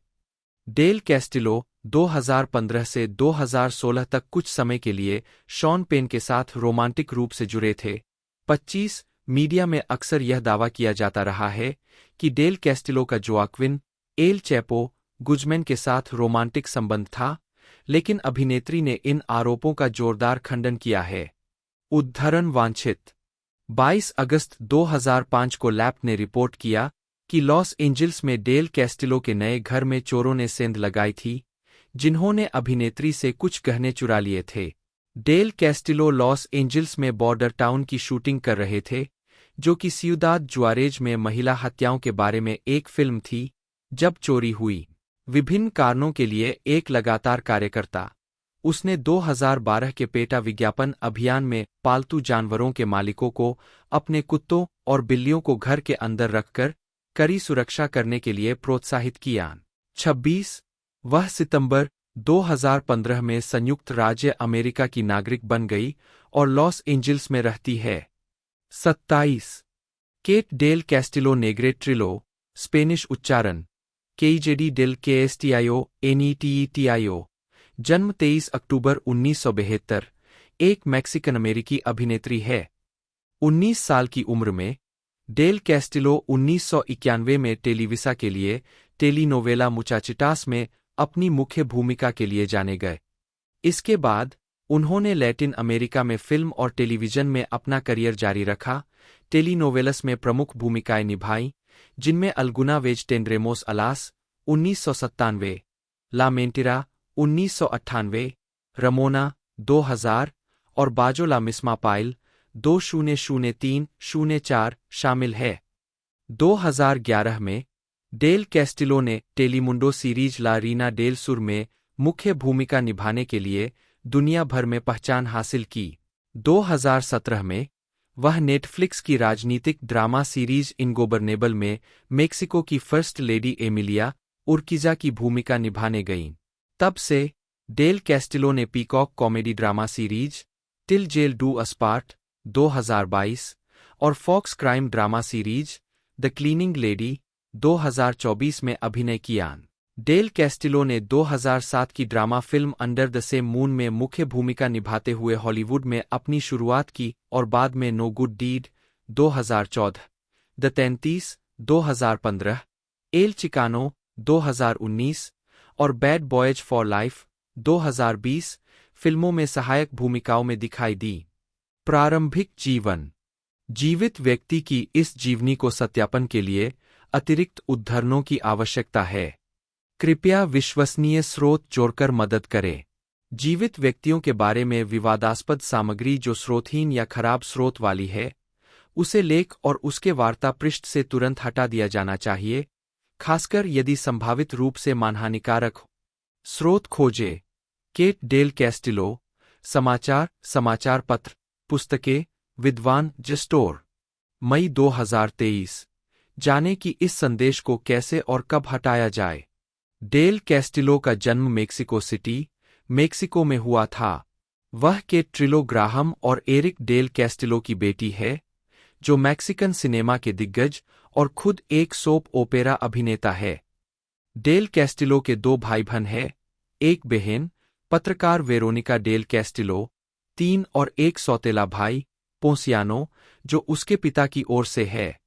डेल कैस्टिलो 2015 से 2016 तक कुछ समय के लिए शॉन पेन के साथ रोमांटिक रूप से जुड़े थे। 25 मीडिया में अक्सर यह दावा किया जाता रहा है कि डेल कैस्टिलो का जोआक्विन एल चैपो गुजमैन के साथ रोमांटिक संबंध था, लेकिन अभिनेत्री ने इन आरोपों का जोरदार खंडन किया है। उद्धरण वांछित 22 अगस्त 2005 को लैप ने रिपोर्ट किया कि लॉस एंजिल्स में डेल कैस्टिलो के नए घर में चोरों ने सेंध लगाई थी, जिन्होंने अभिनेत्री से कुछ गहने चुरा लिए थे। डेल कैस्टिलो लॉस एंजिल्स में बॉर्डर टाउन की शूटिंग कर रहे थे, जो कि सियुदाद जुआरेज में महिला हत्याओं के बारे में एक फिल्म थी, जब चोरी हुई। विभिन्न कारणों के लिए एक लगातार कार्यकर्ता, उसने 2012 के पेटा विज्ञापन अभियान में पालतू जानवरों के मालिकों को अपने कुत्तों और बिल्लियों को घर के अंदर रखकर कड़ी सुरक्षा करने के लिए प्रोत्साहित किया। 26 वह सितंबर 2015 में संयुक्त राज्य अमेरिका की नागरिक बन गई और लॉस एंजिल्स में रहती है। 27 केट डेल कैस्टिलो नेग्रेट्रिलो, स्पेनिश उच्चारण केईजेडी डेल केएसटीआईओ एनईटीईटीआईओ, जन्म 23 अक्टूबर 1972, एक मैक्सिकन अमेरिकी अभिनेत्री है। 19 साल की उम्र में डेल कैस्टिलो 1991 में टेलीविसा के लिए टेलीनोवेला मुचाचिटास में अपनी मुख्य भूमिका के लिए जाने गए। इसके बाद उन्होंने लैटिन अमेरिका में फिल्म और टेलीविजन में अपना करियर जारी रखा। टेलीनोवेलस में प्रमुख भूमिकाएं निभाई, जिनमें अल्गुना वेज टेंड्रेमोस अलास 1997, ला मेंटिरा 1998, रमोना 2000 और बाजो ला मिस्मा पाइल 2003-04 शामिल है। 2011 में डेल कैस्टिलो ने टेलीमुंडो सीरीज ला रीना डेल सुर में मुख्य भूमिका निभाने के लिए दुनिया भर में पहचान हासिल की। 2017 में वह नेटफ्लिक्स की राजनीतिक ड्रामा सीरीज इनगोबर्नेबल में मेक्सिको की फर्स्ट लेडी एमिलिया उर्किजा की भूमिका निभाने गईं। तब से डेल कैस्टिलो ने Peacock comedy drama series till jail do us part 2022 और Fox crime drama series the cleaning lady 2024 में अभिनय किया। डेल कैस्टिलो ने 2007 की drama film under the same moon में मुख्य भूमिका निभाते हुए हॉलीवुड में अपनी शुरुआत की और बाद में no good deed 2014, the 33 2015, El Chicano 2019 और बैड बॉयज फॉर लाइफ 2020 फिल्मों में सहायक भूमिकाओं में दिखाई दी। प्रारंभिक जीवन जीवित व्यक्ति की इस जीवनी को सत्यापन के लिए अतिरिक्त उद्धरणों की आवश्यकता है। कृपया विश्वसनीय स्रोत जोड़कर मदद करें। जीवित व्यक्तियों के बारे में विवादास्पद सामग्री जो स्रोतहीन या खराब स्रोत वाली है, उसे लेख और उसके वार्ता पृष्ठ से तुरंत हटा दिया जाना चाहिए, खासकर यदि संभावित रूप से मानहानिकारक हो। स्रोत खोजें। केट डेल कैस्टिलो, समाचार, समाचार पत्र, पुस्तकें, विद्वान जस्टोर। मई 2023। जाने कि इस संदेश को कैसे और कब हटाया जाए। डेल कैस्टिलो का जन्म मेक्सिको सिटी, मेक्सिको में हुआ था। वह केट ट्रिलो ग्राहम और एरिक डेल कैस्टिलो की बेटी है, जो मैक्सिकन सिनेमा के दिग्गज और खुद एक सोप ओपेरा अभिनेता है। डेल कैस्टिलो के 2 भाई बहन हैं, एक बहन, पत्रकार वेरोनिका डेल कैस्टिलो, 3 और एक सौतेला भाई, पोंसियानो, जो उसके पिता की ओर से है।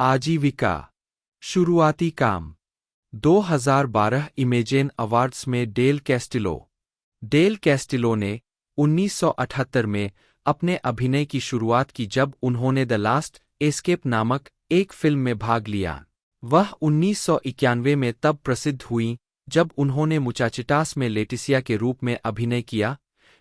आजीविका। शुरुआती काम। 2012 इमेजेन अवार्ड्स में डेल कैस्टिलो ने 1978 में अपने अभिनय की शुरुआत की जब उन्होंने द लास्ट एस्केप नामक एक फिल्म में भाग लिया। वह 1991 में तब प्रसिद्ध हुई जब उन्होंने मुचाचिटास में लेटिसिया के रूप में अभिनय किया,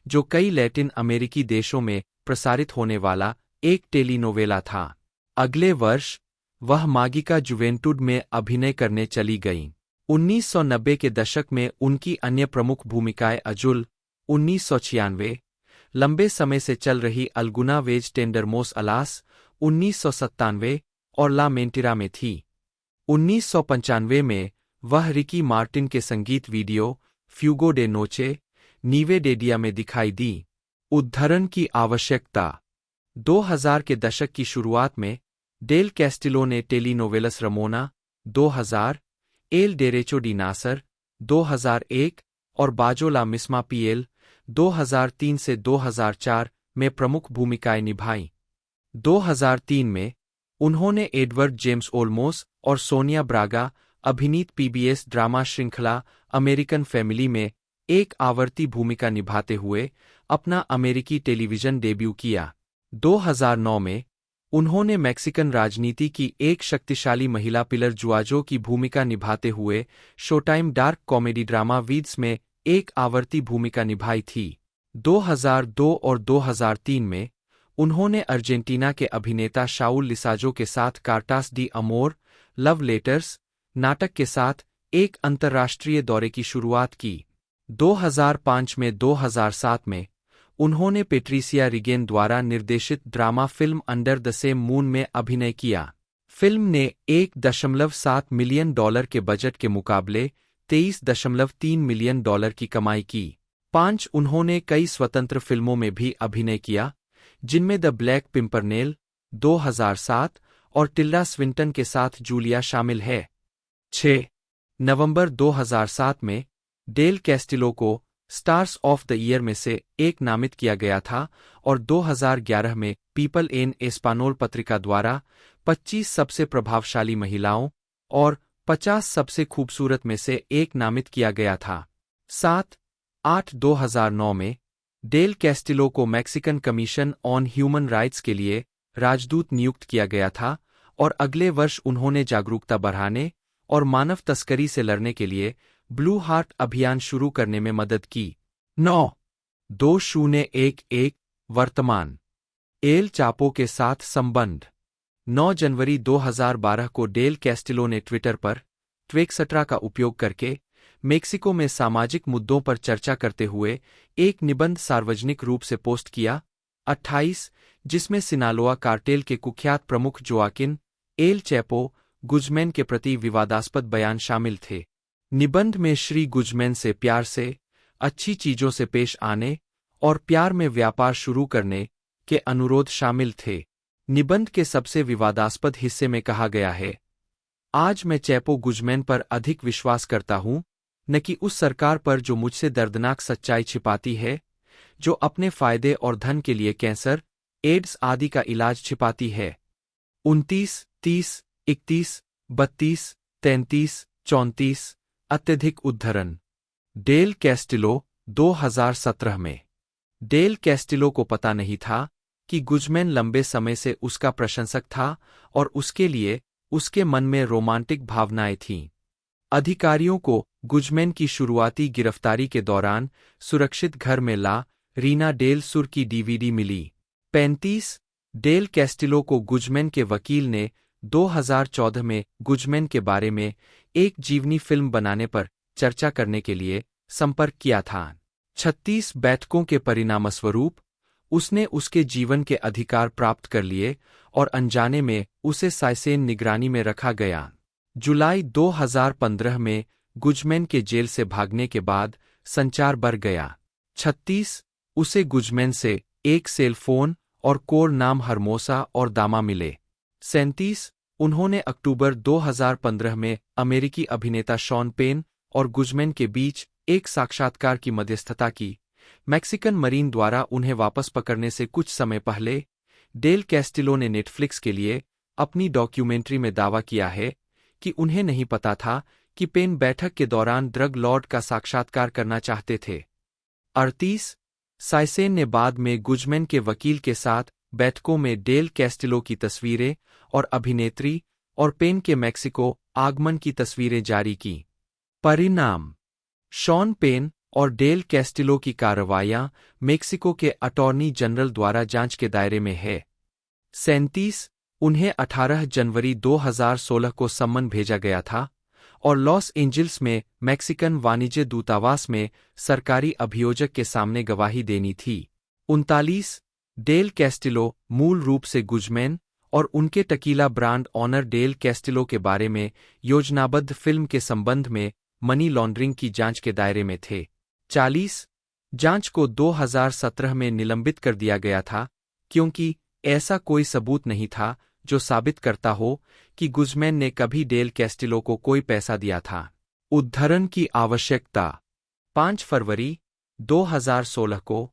जो कई लैटिन अमेरिकी देशों में प्रसारित होने वाला एक टेलीनोवेला था। अगले वर्ष वह मागिका जुवेंटुड में अभिनय करने चली गईं। 1990 के दशक में उनकी अन्य प्रमुख भूमिकाएं अजुल 1996, लंबे समय से चल रही अल्गुना वेज टेंडरमोस अलास 1997 और ला मेंटिरा में थी। 1995 में वह रिकी मार्टिन के संगीत वीडियो फ्यूगो डे नोचे नीवे डे डिया में दिखाई दी। उद्धरण की आवश्यकता। 2000 के दशक की शुरुआत में डेल कैस्टिलो ने टेलीनोवेलस रमोना 2000, एल डेरेचो डी नासर 2001 और बाजो ला मिस्मा पीएल 2003 से 2004 में प्रमुख भूमिकाएं निभाईं। 2003 में उन्होंने एडवर्ड जेम्स ओल्मोस और सोनिया ब्रागा अभिनीत पीबीएस ड्रामा श्रृंखला अमेरिकन फैमिली में एक आवर्ती भूमिका निभाते हुए अपना अमेरिकी टेलीविजन डेब्यू किया। 2009 में उन्होंने मैक्सिकन राजनीति की एक शक्तिशाली महिला पिलर जुआजो की भूमिका निभाते हुए showtime dark comedy drama weeds में एक आवर्ती भूमिका निभाई थी। 2002 और 2003 में उन्होंने अर्जेंटीना के अभिनेता शाउल लिसाजो के साथ कार्टास डी अमोर लव लेटर्स नाटक के साथ एक अंतर्राष्ट्रीय दौरे की शुरुआत की। 2005 में 2007 में उन्होंने पेट्रिसिया रिगेन द्वारा निर्देशित drama film under the same moon में अभिनय किया। फिल्म ने $1.7 मिलियन के बजट के मुकाबले $23.3 मिलियन की कमाई की। 5 उन्होंने कई स्वतंत्र फिल्मों में भी अभिनय किया, जिनमें द ब्लैक पिम्परनेल 2007 और टिल्डा स्विंटन के साथ जूलिया शामिल है। 6 नवंबर 2007 में डेल कैस्टिलो को स्टार्स ऑफ द ईयर में से एक नामित किया गया था और 2011 में पीपल एन एस्पानोल पत्रिका द्वारा 25 सबसे प्रभावशाली महिलाओं और 50 सबसे खूबसूरत में से एक नामित किया गया था। 7-8 2009 में डेल कैस्टिलो को Mexican commission on human rights के लिए राजदूत नियुक्त किया गया था और अगले वर्ष उन्होंने जागरूकता बढ़ाने और मानव तस्करी से लड़ने के लिए ब्लू हार्ट अभियान शुरू करने में मदद की। 9-2011 वर्तमान एल चापो के साथ संबंध। 9 जनवरी 2012 को डेल कैस्टिलो ने ट्विटर पर ट्वेक्सट्रा का उपयोग करके मेक्सिको में सामाजिक मुद्दों पर चर्चा करते हुए एक निबंध सार्वजनिक रूप से पोस्ट किया। 28 जिसमें सिनालोआ कार्टेल के कुख्यात प्रमुख जोआकिन एल चैपो गुजमैन के प्रति विवादास्पद बयान शामिल थे। निबंध में श्री गुजमैन से प्यार से, अच्छी चीजों से पेश आने और प्यार में व्यापार शुरू करने के अनुरोध शामिल थे। निबंध के सबसे विवादास्पद हिस्से में कहा गया है, आज मैं चैपो गुजमैन पर अधिक विश्वास करता हूं, न कि उस सरकार पर जो मुझसे दर्दनाक सच्चाई छिपाती है, जो अपने फायदे और धन के लिए कैंसर, एड्स आदि का इलाज छिपाती है। 29, 30, 31, 32, 33, 34 अत्यधिक उद्धरण। डेल कैस्टिलो 2017 में डेल कैस्टिलो को पता नहीं था कि गुजमैन लंबे समय से उसका प्रशंसक था और उसके लिए उसके मन में रोमांटिक भावनाएं थीं। अधिकारियों को गुजमैन की शुरुआती गिरफ्तारी के दौरान सुरक्षित घर में ला रीना डेल सुर की डीवीडी मिली। 35 डेल कैस्टिलो को गुजमैन के वकील ने 2014 में गुजमैन के बारे में एक जीवनी फिल्म बनाने पर चर्चा करने के लिए संपर्क किया था। 36 बैठकों के परिणामस्वरूप उसने उसके जीवन के अधिकार प्राप्त कर लिए और अनजाने में उसे साइसेन निगरानी में रखा गया। जुलाई 2015 में गुजमैन के जेल से भागने के बाद संचार बढ़ गया। 36 उसे गुजमैन से एक सेल फोन और कोड नाम हरमोसा और दामा मिले। 37 उन्होंने अक्टूबर 2015 में अमेरिकी अभिनेता शॉन पेन और गुजमैन के बीच एक साक्षात्कार की मध्यस्थता की। मैक्सिकन मरीन द्वारा उन्हें वापस पकड़ने से कुछ समय पहले डेल कैस्टिलो ने नेटफ्लिक्स के लिए अपनी डॉक्यूमेंट्री में दावा किया है कि उन्हें नहीं पता था कि पेन बैठक के दौरान ड्रग लॉर्ड का साक्षात्कार करना चाहते थे। 38 साइसेन ने बाद में गुजमैन के वकील के साथ बैठकों में डेल कैस्टिलो की तस्वीरें और अभिनेत्री और पेन के मैक्सिको आगमन की तस्वीरें जारी की। परिणाम शॉन पेन और डेल कैस्टिलो की कार्रवाइयां मेक्सिको के अटॉर्नी जनरल द्वारा जांच के दायरे में है। 37 उन्हें 18 जनवरी 2016 को सम्मन भेजा गया था और लॉस एंजिल्स में मैक्सिकन वाणिज्य दूतावास में सरकारी अभियोजक के सामने गवाही देनी थी। 39 डेल कैस्टिलो मूल रूप से गुज़मैन और उनके tequila brand Honor del Castillo के बारे में योजनाबद्ध फिल्म के संबंध में मनी लॉन्ड्रिंग की जांच के दायरे में थे। 40 जांच को 2017 में निलंबित कर दिया गया था क्योंकि ऐसा कोई सबूत नहीं था जो साबित करता हो कि गुज़मैन ने कभी डेल कैस्टिलो को कोई पैसा दिया था। उद्धरण की आवश्यकता 5 फरवरी 2016 को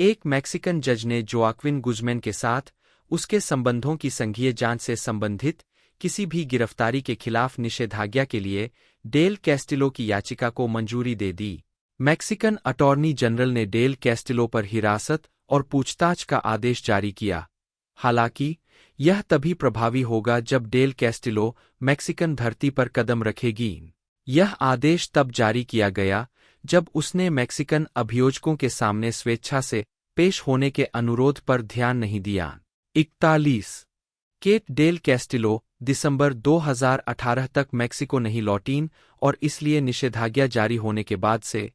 एक मैक्सिकन जज ने जोआक्विन गुज़मैन के साथ उसके संबंधों की संघीय जांच से संबंधित किसी भी गिरफ्तारी के खिलाफ निषेधाज्ञा के लिए डेल कैस्टिलो की याचिका को मंजूरी दे दी। मैक्सिकन अटॉर्नी जनरल ने डेल कैस्टिलो पर हिरासत और पूछताछ का आदेश जारी किया। हालांकि यह तभी प्रभावी होगा जब डेल कैस्टिलो मैक्सिकन धरती पर कदम रखेगी। यह आदेश तब जारी किया गया जब उसने मैक्सिकन अभियोजकों के सामने स्वेच्छा से पेश होने के अनुरोध पर ध्यान नहीं दिया। 41 केट डेल कैस्टिलो दिसंबर 2018 तक मैक्सिको नहीं लौटीं और इसलिए निषेधाज्ञा जारी होने के बाद से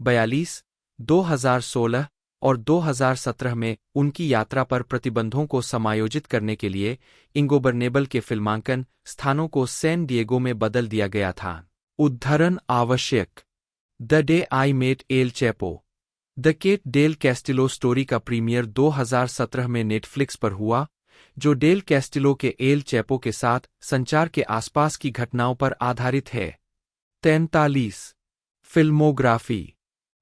42 2016 और 2017 में उनकी यात्रा पर प्रतिबंधों को समायोजित करने के लिए इंगोबर्नेबल के फिल्मांकन स्थानों को सैन डिएगो में बदल दिया गया था। उद्धरण आवश्यक the day I met El Chapo the Kate del Castillo story का प्रीमियर 2017 में नेटफ्लिक्स पर हुआ, जो डेल कैस्टिलो के एल चैपो के साथ संचार के आसपास की घटनाओं पर आधारित है। 43 फिल्मोग्राफी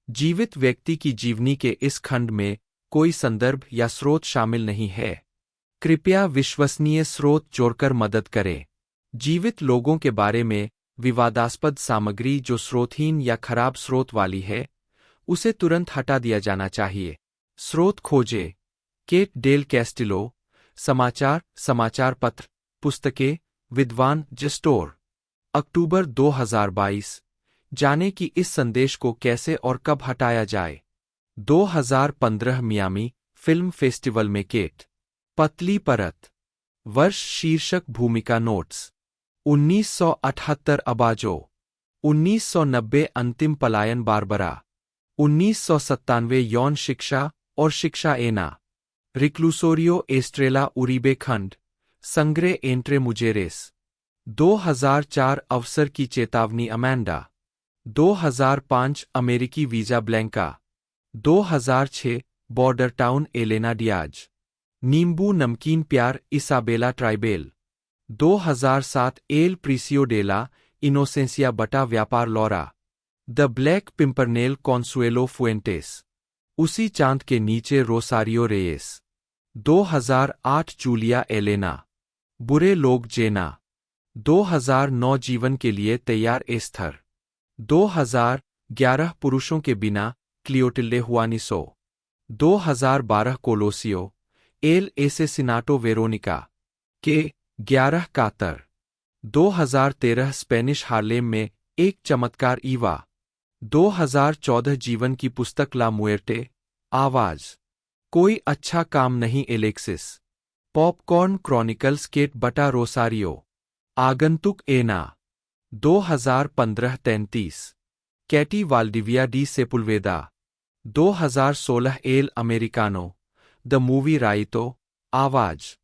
जीवित व्यक्ति की जीवनी के इस खंड में कोई संदर्भ या स्रोत शामिल नहीं है। कृपया विश्वसनीय स्रोत जोड़कर मदद करें। जीवित लोगों के बारे में विवादास्पद सामग्री जो स्रोतहीन या खराब स्रोत वाली है, उसे तुरंत हटा दिया जाना चाहिए। स्रोत खोजें। केट डेल कैस्टिलो समाचार, समाचार पत्र, पुस्तकें, विद्वान जस्टोर। अक्टूबर 2022 जाने कि इस संदेश को कैसे और कब हटाया जाए। 2015 मियामी फिल्म फेस्टिवल में केट पतली परत। वर्ष शीर्षक भूमिका नोट्स 1978 अबाजो 1990 अंतिम पलायन बारबरा 1997 यौन शिक्षा और शिक्षा एना रिक्लूसोरियो एस्ट्रेला उरीबे खंड संग्रे एंट्रे मुजेरेस 2004 अवसर की चेतावनी अमेंडा 2005 अमेरिकी visa Blanca 2006 border town Elena Diaz नींबू नमकीन प्यार इसाबेला ट्राइबेल 2007 एल प्रीसियो डेला इनोसेंसिया बटा व्यापार लौरा द ब्लैक पिंपरनेल कॉन्सुएलो फुएंटेस उसी चांद के नीचे रोसारियो रेयस 2008 जूलिया एलेना बुरे लोग जेना 2009 जीवन के लिए तैयार एस्थर 2011 पुरुषों के बिना क्लियोटिल्डे हुआनिसो 2012 कोलोसियो एल एसेसिनाटो वेरोनिका के 11 कातर 2013 स्पेनिश हार्लेम में एक चमत्कार ईवा 2014 जीवन की पुस्तक ला मुएर्टे आवाज कोई अच्छा काम नहीं एलेक्सिस पॉपकॉर्न क्रॉनिकल्स केट बटा रोसारियो आगंतुक Ana 2015 33 Katy Valdivia de Sepulveda 2016 El Americano the movie राइतो आवाज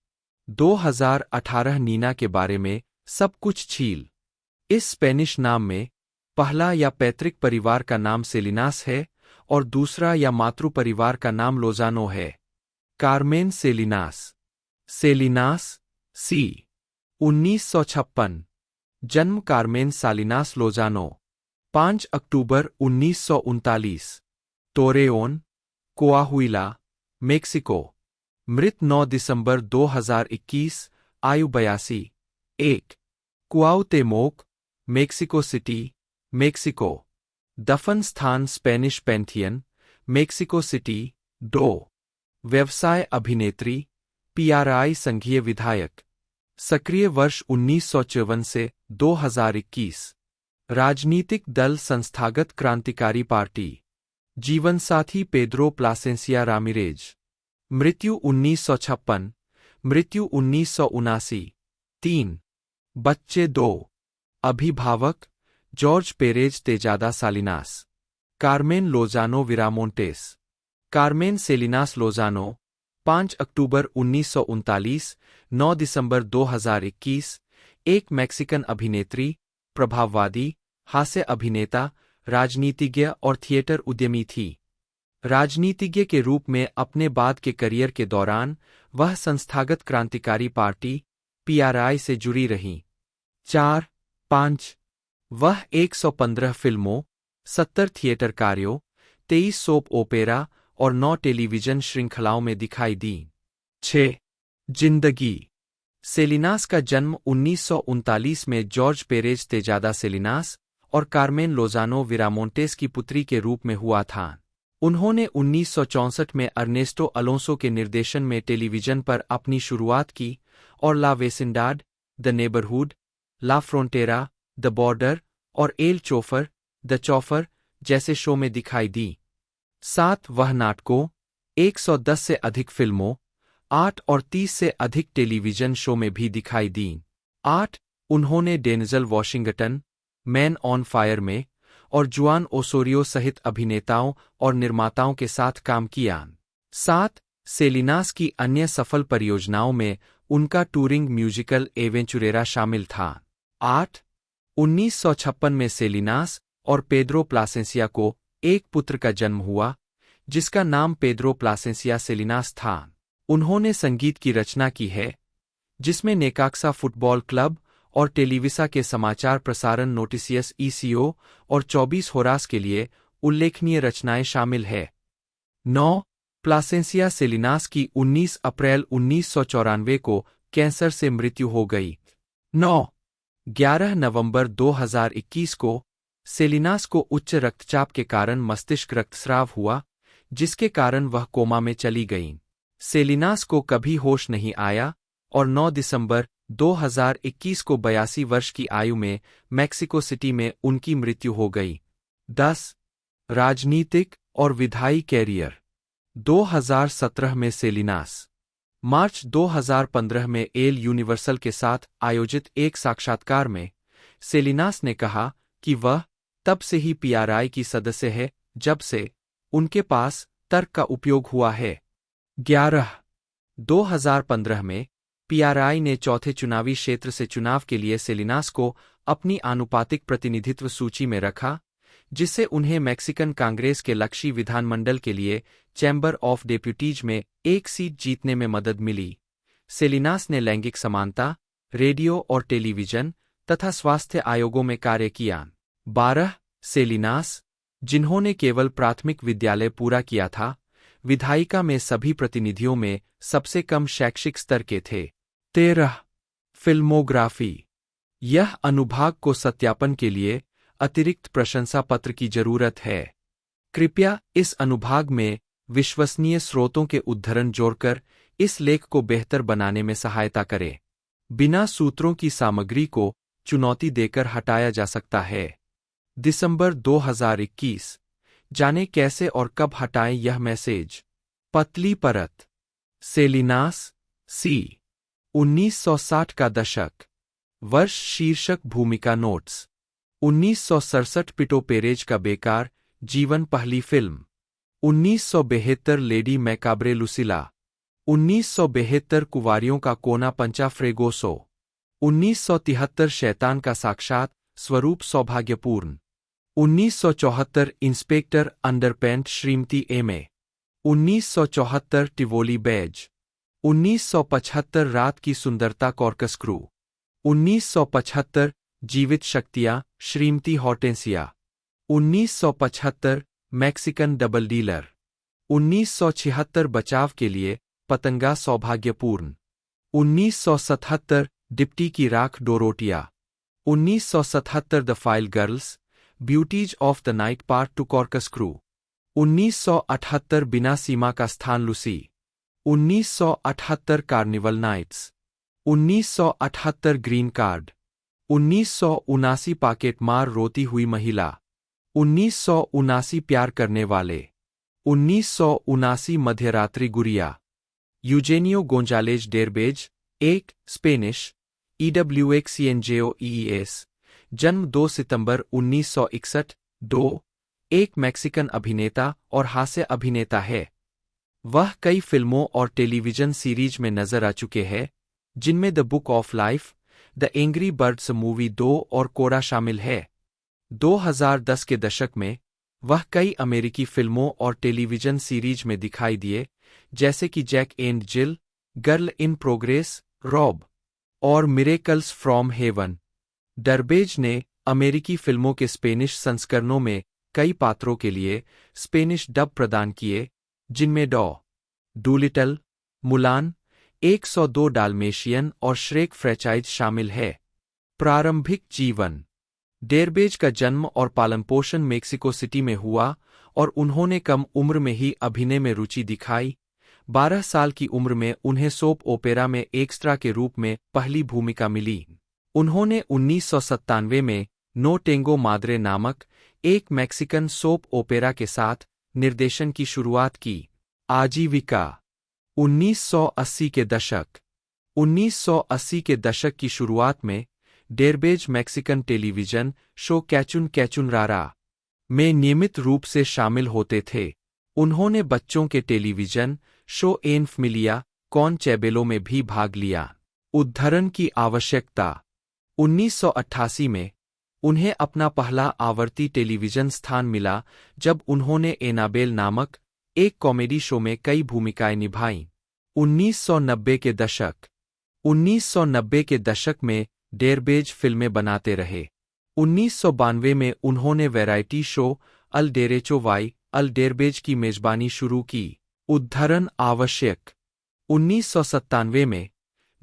2018 नीना के बारे में सब कुछ छील। इस स्पेनिश नाम में पहला या पैतृक परिवार का नाम सेलिनास है और दूसरा या मातृ परिवार का नाम लोजानो है। कार्मेन सेलिनास सेलिनास सी 1956 जन्म कार्मेन सालिनास लोजानो 5 अक्टूबर 1939 टोरेओन कोआहुइला मेक्सिको मृत 9 दिसंबर 2021 आयु 82 1 कुआउतेमोक मेक्सिको सिटी मेक्सिको दफन स्थान स्पेनिश पैंथियन मेक्सिको सिटी 2 व्यवसाय अभिनेत्री पीआरआई संघीय विधायक सक्रिय वर्ष 1954 से 2021 राजनीतिक दल संस्थागत क्रांतिकारी पार्टी जीवनसाथी पेद्रो प्लासेंसिया रामिरेज मृत्यु 1956 मृत्यु 1979। 3 बच्चे 2। अभिभावक Jorge Perez Tejada Salinas, Carmen Lozano Viramontes. Carmen Salinas Lozano 5 अक्टूबर 1939, 9 दिसंबर 2021, एक मैक्सिकन अभिनेत्री, प्रभाववादी, हास्य अभिनेता, राजनीतिज्ञ और थिएटर उद्यमी थी। राजनीतिज्ञ के रूप में अपने बाद के करियर के दौरान वह संस्थागत क्रांतिकारी पार्टी पीआरआई से जुड़ी रहीं। 4-5 वह 115 फिल्मों, 70 थिएटर कार्यों, 23 सोप ओपेरा और 9 टेलीविजन श्रृंखलाओं में दिखाई दी। 6 जिंदगी सेलिनास का जन्म 1939 में जॉर्ज पेरेज तेजादा सेलिनास और कार्मेन लोजानो विरामोंटेस की पुत्री के रूप में हुआ था। उन्होंने 1964 में अर्नेस्टो अलोंसो के निर्देशन में टेलीविजन पर अपनी शुरुआत की और La Vecindad, the neighbourhood, La Frontera, the border और एल चोफर, द चौफर जैसे शो में दिखाई दी। 7 वह नाटकों, 110 से अधिक फिल्मों, 8 और 30 से अधिक टेलीविजन शो में भी दिखाई दी। 8 उन्होंने डेनजल वॉशिंगटन, मैन ऑन फायर में और जुआन ओसोरियो सहित अभिनेताओं और निर्माताओं के साथ काम किया। 7 सेलिनास की अन्य सफल परियोजनाओं में उनका टूरिंग म्यूजिकल एवेंचुरेरा शामिल था। 8 1956 में सेलिनास और पेद्रो प्लासेंसिया को एक पुत्र का जन्म हुआ, जिसका नाम पेद्रो प्लासेंसिया सेलिनास था। उन्होंने संगीत की रचना की है, जिसमें नेकाक्सा फुटबॉल क्लब और टेलीविसा के समाचार प्रसारण नोटिसियस ईसीओ और 24 होरास के लिए उल्लेखनीय रचनाएं शामिल है। 9 प्लासेंसिया सेलिनास की 19 अप्रैल 1994 को कैंसर से मृत्यु हो गई। 9 11 नवंबर 2021 को सेलिनास को उच्च रक्तचाप के कारण मस्तिष्क रक्तस्राव हुआ, जिसके कारण वह कोमा में चली गईं। सेलिनास को कभी होश नहीं आया और 9 दिसंबर 2021 को 82 वर्ष की आयु में मैक्सिको सिटी में उनकी मृत्यु हो गई। 10 राजनीतिक और विधायी कैरियर 2017 में सेलिनास मार्च 2015 में एल यूनिवर्सल के साथ आयोजित एक साक्षात्कार में सेलिनास ने कहा कि वह तब से ही पीआरआई की सदस्य है जब से उनके पास तर्क का उपयोग हुआ है। 11 2015 में पीआरआई ने चौथे चुनावी क्षेत्र से चुनाव के लिए सेलिनास को अपनी आनुपातिक प्रतिनिधित्व सूची में रखा, जिससे उन्हें मैक्सिकन कांग्रेस के लक्ष्य विधानमंडल के लिए चैम्बर ऑफ डेप्यूटीज में एक सीट जीतने में मदद मिली। सेलिनास ने लैंगिक समानता, रेडियो और टेलीविजन तथा स्वास्थ्य आयोगों में कार्य किया। 12 सेलिनास, जिन्होंने केवल प्राथमिक विद्यालय पूरा किया था, विधायिका में सभी प्रतिनिधियों में सबसे कम शैक्षिक स्तर के थे। 13 फिल्मोग्राफी यह अनुभाग को सत्यापन के लिए अतिरिक्त प्रशंसा पत्र की जरूरत है। कृपया इस अनुभाग में विश्वसनीय स्रोतों के उद्धरण जोड़कर इस लेख को बेहतर बनाने में सहायता करें। बिना सूत्रों की सामग्री को चुनौती देकर हटाया जा सकता है। दिसंबर 2021 जाने कैसे और कब हटाएं यह मैसेज। पतली परत सेलिनास सी 1960 का दशक वर्ष शीर्षक भूमिका नोट्स 1967 पिटो पेरेज का बेकार जीवन पहली फिल्म 1972 लेडी मैकाब्रे लुसिला 1972 कुंवारियों का कोना पंचा फ्रेगोसो 1973 शैतान का साक्षात स्वरूप सौभाग्यपूर्ण 1974 इंस्पेक्टर अंडरपेंट श्रीमती एमे 1974 टिवोली बैज 1975 रात की सुंदरता कॉर्कस क्रू 1975 जीवित शक्तियां Shrimati hortensia 1975 Mexican double dealer 1976 बचाव के लिए पतंगा सौभाग्यपूर्ण 1977 डिप्टी की राख Dorotea 1977 the file girls beauties of the night part two कॉर्कस क्रू 1978 बिना सीमा का स्थान Lucy 1978 carnival nights 1978 green card 1979 pocket मार रोती हुई महिला 1979 प्यार करने वाले 1979 मध्यरात्रि गुड़िया यूजेनियो गोंजालेज डेरबेज, एक स्पेनिश EWXENJOEES, जन्म 2 सितंबर 1961, 2, एक मैक्सिकन अभिनेता और हास्य अभिनेता है। वह कई फिल्मों और टेलीविजन सीरीज में नजर आ चुके हैं, जिनमें the book of life, the angry birds movie 2 और कोरा शामिल है। 2010 के दशक में वह कई अमेरिकी फिल्मों और टेलीविजन सीरीज में दिखाई दिए, जैसे कि Jack and Jill, girl in progress, Rob और मिरेकल्स फ्रॉम हेवन। डरबेज ने अमेरिकी फिल्मों के स्पेनिश संस्करणों में कई पात्रों के लिए स्पेनिश डब प्रदान किए, जिनमें डूलिटल, मुलान, 102 डाल्मेशियन और श्रेक फ्रैचाइज शामिल है। प्रारंभिक जीवन। डेरबेज का जन्म और पालन पोषण मेक्सिको सिटी में हुआ और उन्होंने कम उम्र में ही अभिनय में रुचि दिखाई। 12 साल की उम्र में उन्हें सोप ओपेरा में एक्स्ट्रा के रूप में पहली भूमिका मिली। उन्होंने 1997 में नो टेंगो माद्रे नामक एक मैक्सिकन सोप ओपेरा के साथ निर्देशन की शुरुआत की। आजीविका। 1980 के दशक। 1980 के दशक की शुरुआत में डेरबेज मैक्सिकन टेलीविजन शो कैचुन कैचुन रारा में नियमित रूप से शामिल होते थे। उन्होंने बच्चों के टेलीविजन शो एन फमिलिया कॉन चैबेलो में भी भाग लिया। उद्धरण की आवश्यकता। 1988 में उन्हें अपना पहला आवर्ती टेलीविजन स्थान मिला जब उन्होंने एनाबेल नामक एक कॉमेडी शो में कई भूमिकाएं निभाईं। 1990 के दशक। 1990 के दशक में डेरबेज फिल्में बनाते रहे। 1992 में उन्होंने वैरायटी शो अल डेरेचो वाई अल डेरबेज की मेजबानी शुरू की। उद्धरण आवश्यक। 1997 में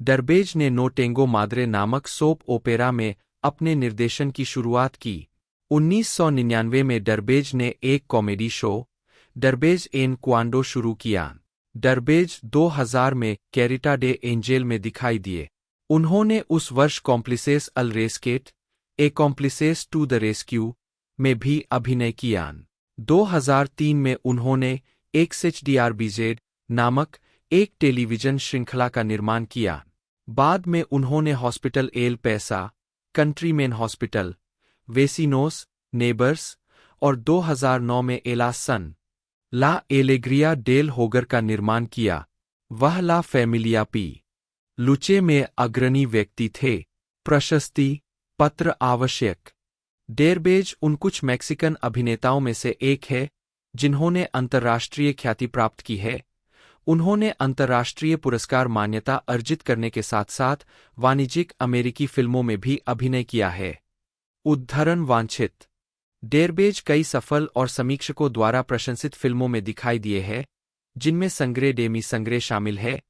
डरबेज ने नो टेंगो माद्रे नामक सोप ओपेरा में अपने निर्देशन की शुरुआत की। 1999 में डरबेज ने एक कॉमेडी शो डरबेज एन क्वांडो शुरू किया। डरबेज 2000 में कैरिटा डे एंजेल में दिखाई दिए। उन्होंने उस वर्ष कॉम्प्लिसेस अल रेस्केट, ए कॉम्प्लिसेस टू द रेस्क्यू में भी अभिनय किया। 2003 में उन्होंने XHDRBZ नामक एक टेलीविजन श्रृंखला का निर्माण किया। बाद में उन्होंने हॉस्पिटल एल पैसा, कंट्रीमेन हॉस्पिटल, वेसिनोस, नेबर्स और 2009 में एला सन ला एलेग्रिया डेल होगर का निर्माण किया। वह ला फैमिलिया पी लुचे में अग्रणी व्यक्ति थे। प्रशस्ति पत्र आवश्यक। डेरबेज उन कुछ मैक्सिकन अभिनेताओं में से एक है जिन्होंने अंतर्राष्ट्रीय ख्याति प्राप्त की है। उन्होंने अंतर्राष्ट्रीय पुरस्कार मान्यता अर्जित करने के साथ साथ वाणिज्यिक अमेरिकी फिल्मों में भी अभिनय किया है। उद्धरण वांछित। डेरबेज कई सफल और समीक्षकों द्वारा प्रशंसित फिल्मों में दिखाई दिए हैं, जिनमें संग्रे डेमी संग्रे शामिल है,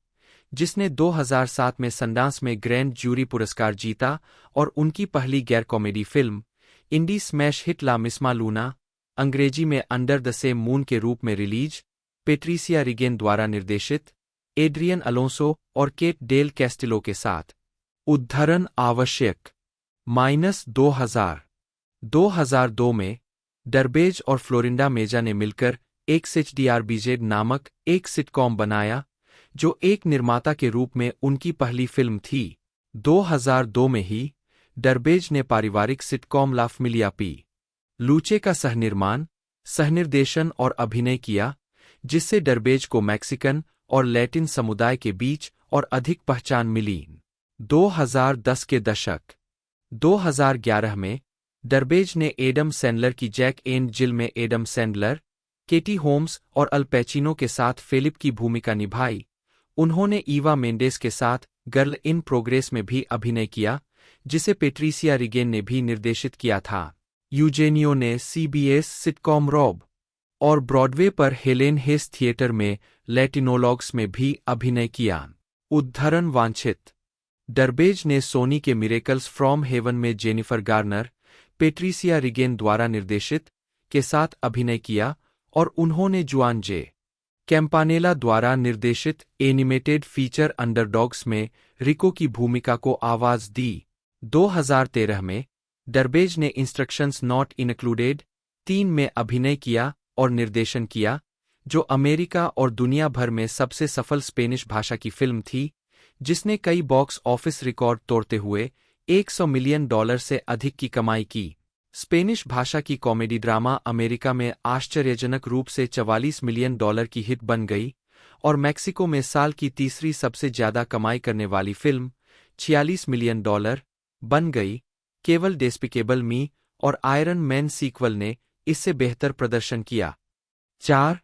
जिसने 2007 में सनडांस में ग्रैंड जूरी पुरस्कार जीता, और उनकी पहली गैर कॉमेडी फिल्म इंडी स्मैश हिट ला मिस्मा लूना, अंग्रेजी में अंडर द सेम मून के रूप में रिलीज, पेट्रिसिया रिगेन द्वारा निर्देशित, एड्रियन अलोंसो और केट डेल कैस्टिलो के साथ। उद्धरण आवश्यक। -2000। 2002 में डरबेज और फ्लोरिंडा मेजा ने मिलकर XHDRBZ नामक एक सिटकॉम बनाया, जो एक निर्माता के रूप में उनकी पहली फिल्म थी। 2002 में ही डरबेज ने पारिवारिक सिटकॉम ला फमिलिया पी लूचे का सहनिर्माण, सहनिर्देशन और अभिनय किया, जिससे डरबेज को मैक्सिकन और लैटिन समुदाय के बीच और अधिक पहचान मिली। 2010 के दशक। 2011 में डरबेज ने एडम सैंडलर की जैक एंड जिल में एडम सैंडलर, केटी होम्स और अल पैचिनो के साथ फिलिप की भूमिका निभाई। उन्होंने ईवा मेंडेस के साथ गर्ल इन प्रोग्रेस में भी अभिनय किया, जिसे पेट्रिसिया रिगेन ने भी निर्देशित किया था। यूजेनियो ने CBS सिटकॉम रॉब और ब्रॉडवे पर हेलेन हेस थिएटर में लैटिनोलॉग्स में भी अभिनय किया। उद्धरण वांछित। डरबेज ने सोनी के मिरेकल्स फ्रॉम हेवन में जेनिफर गार्नर, पेट्रिसिया रिगेन द्वारा निर्देशित के साथ अभिनय किया, और उन्होंने जुआन जे कैम्पानेला द्वारा निर्देशित एनिमेटेड फीचर अंडरडॉग्स में रिको की भूमिका को आवाज दी। 2013 में डरबेज ने इंस्ट्रक्शंस नॉट इंक्लूडेड 3 में अभिनय किया और निर्देशन किया, जो अमेरिका और दुनिया भर में सबसे सफल स्पेनिश भाषा की फिल्म थी, जिसने कई बॉक्स ऑफिस रिकॉर्ड तोड़ते हुए $100 मिलियन से अधिक की कमाई की। स्पेनिश भाषा की कॉमेडी ड्रामा अमेरिका में आश्चर्यजनक रूप से $44 मिलियन की हिट बन गई और मैक्सिको में साल की तीसरी सबसे ज्यादा कमाई करने वाली फिल्म $46 मिलियन बन गई। केवल डेस्पिकेबल मी और आयरन मैन सीक्वल ने इससे बेहतर प्रदर्शन किया। 4.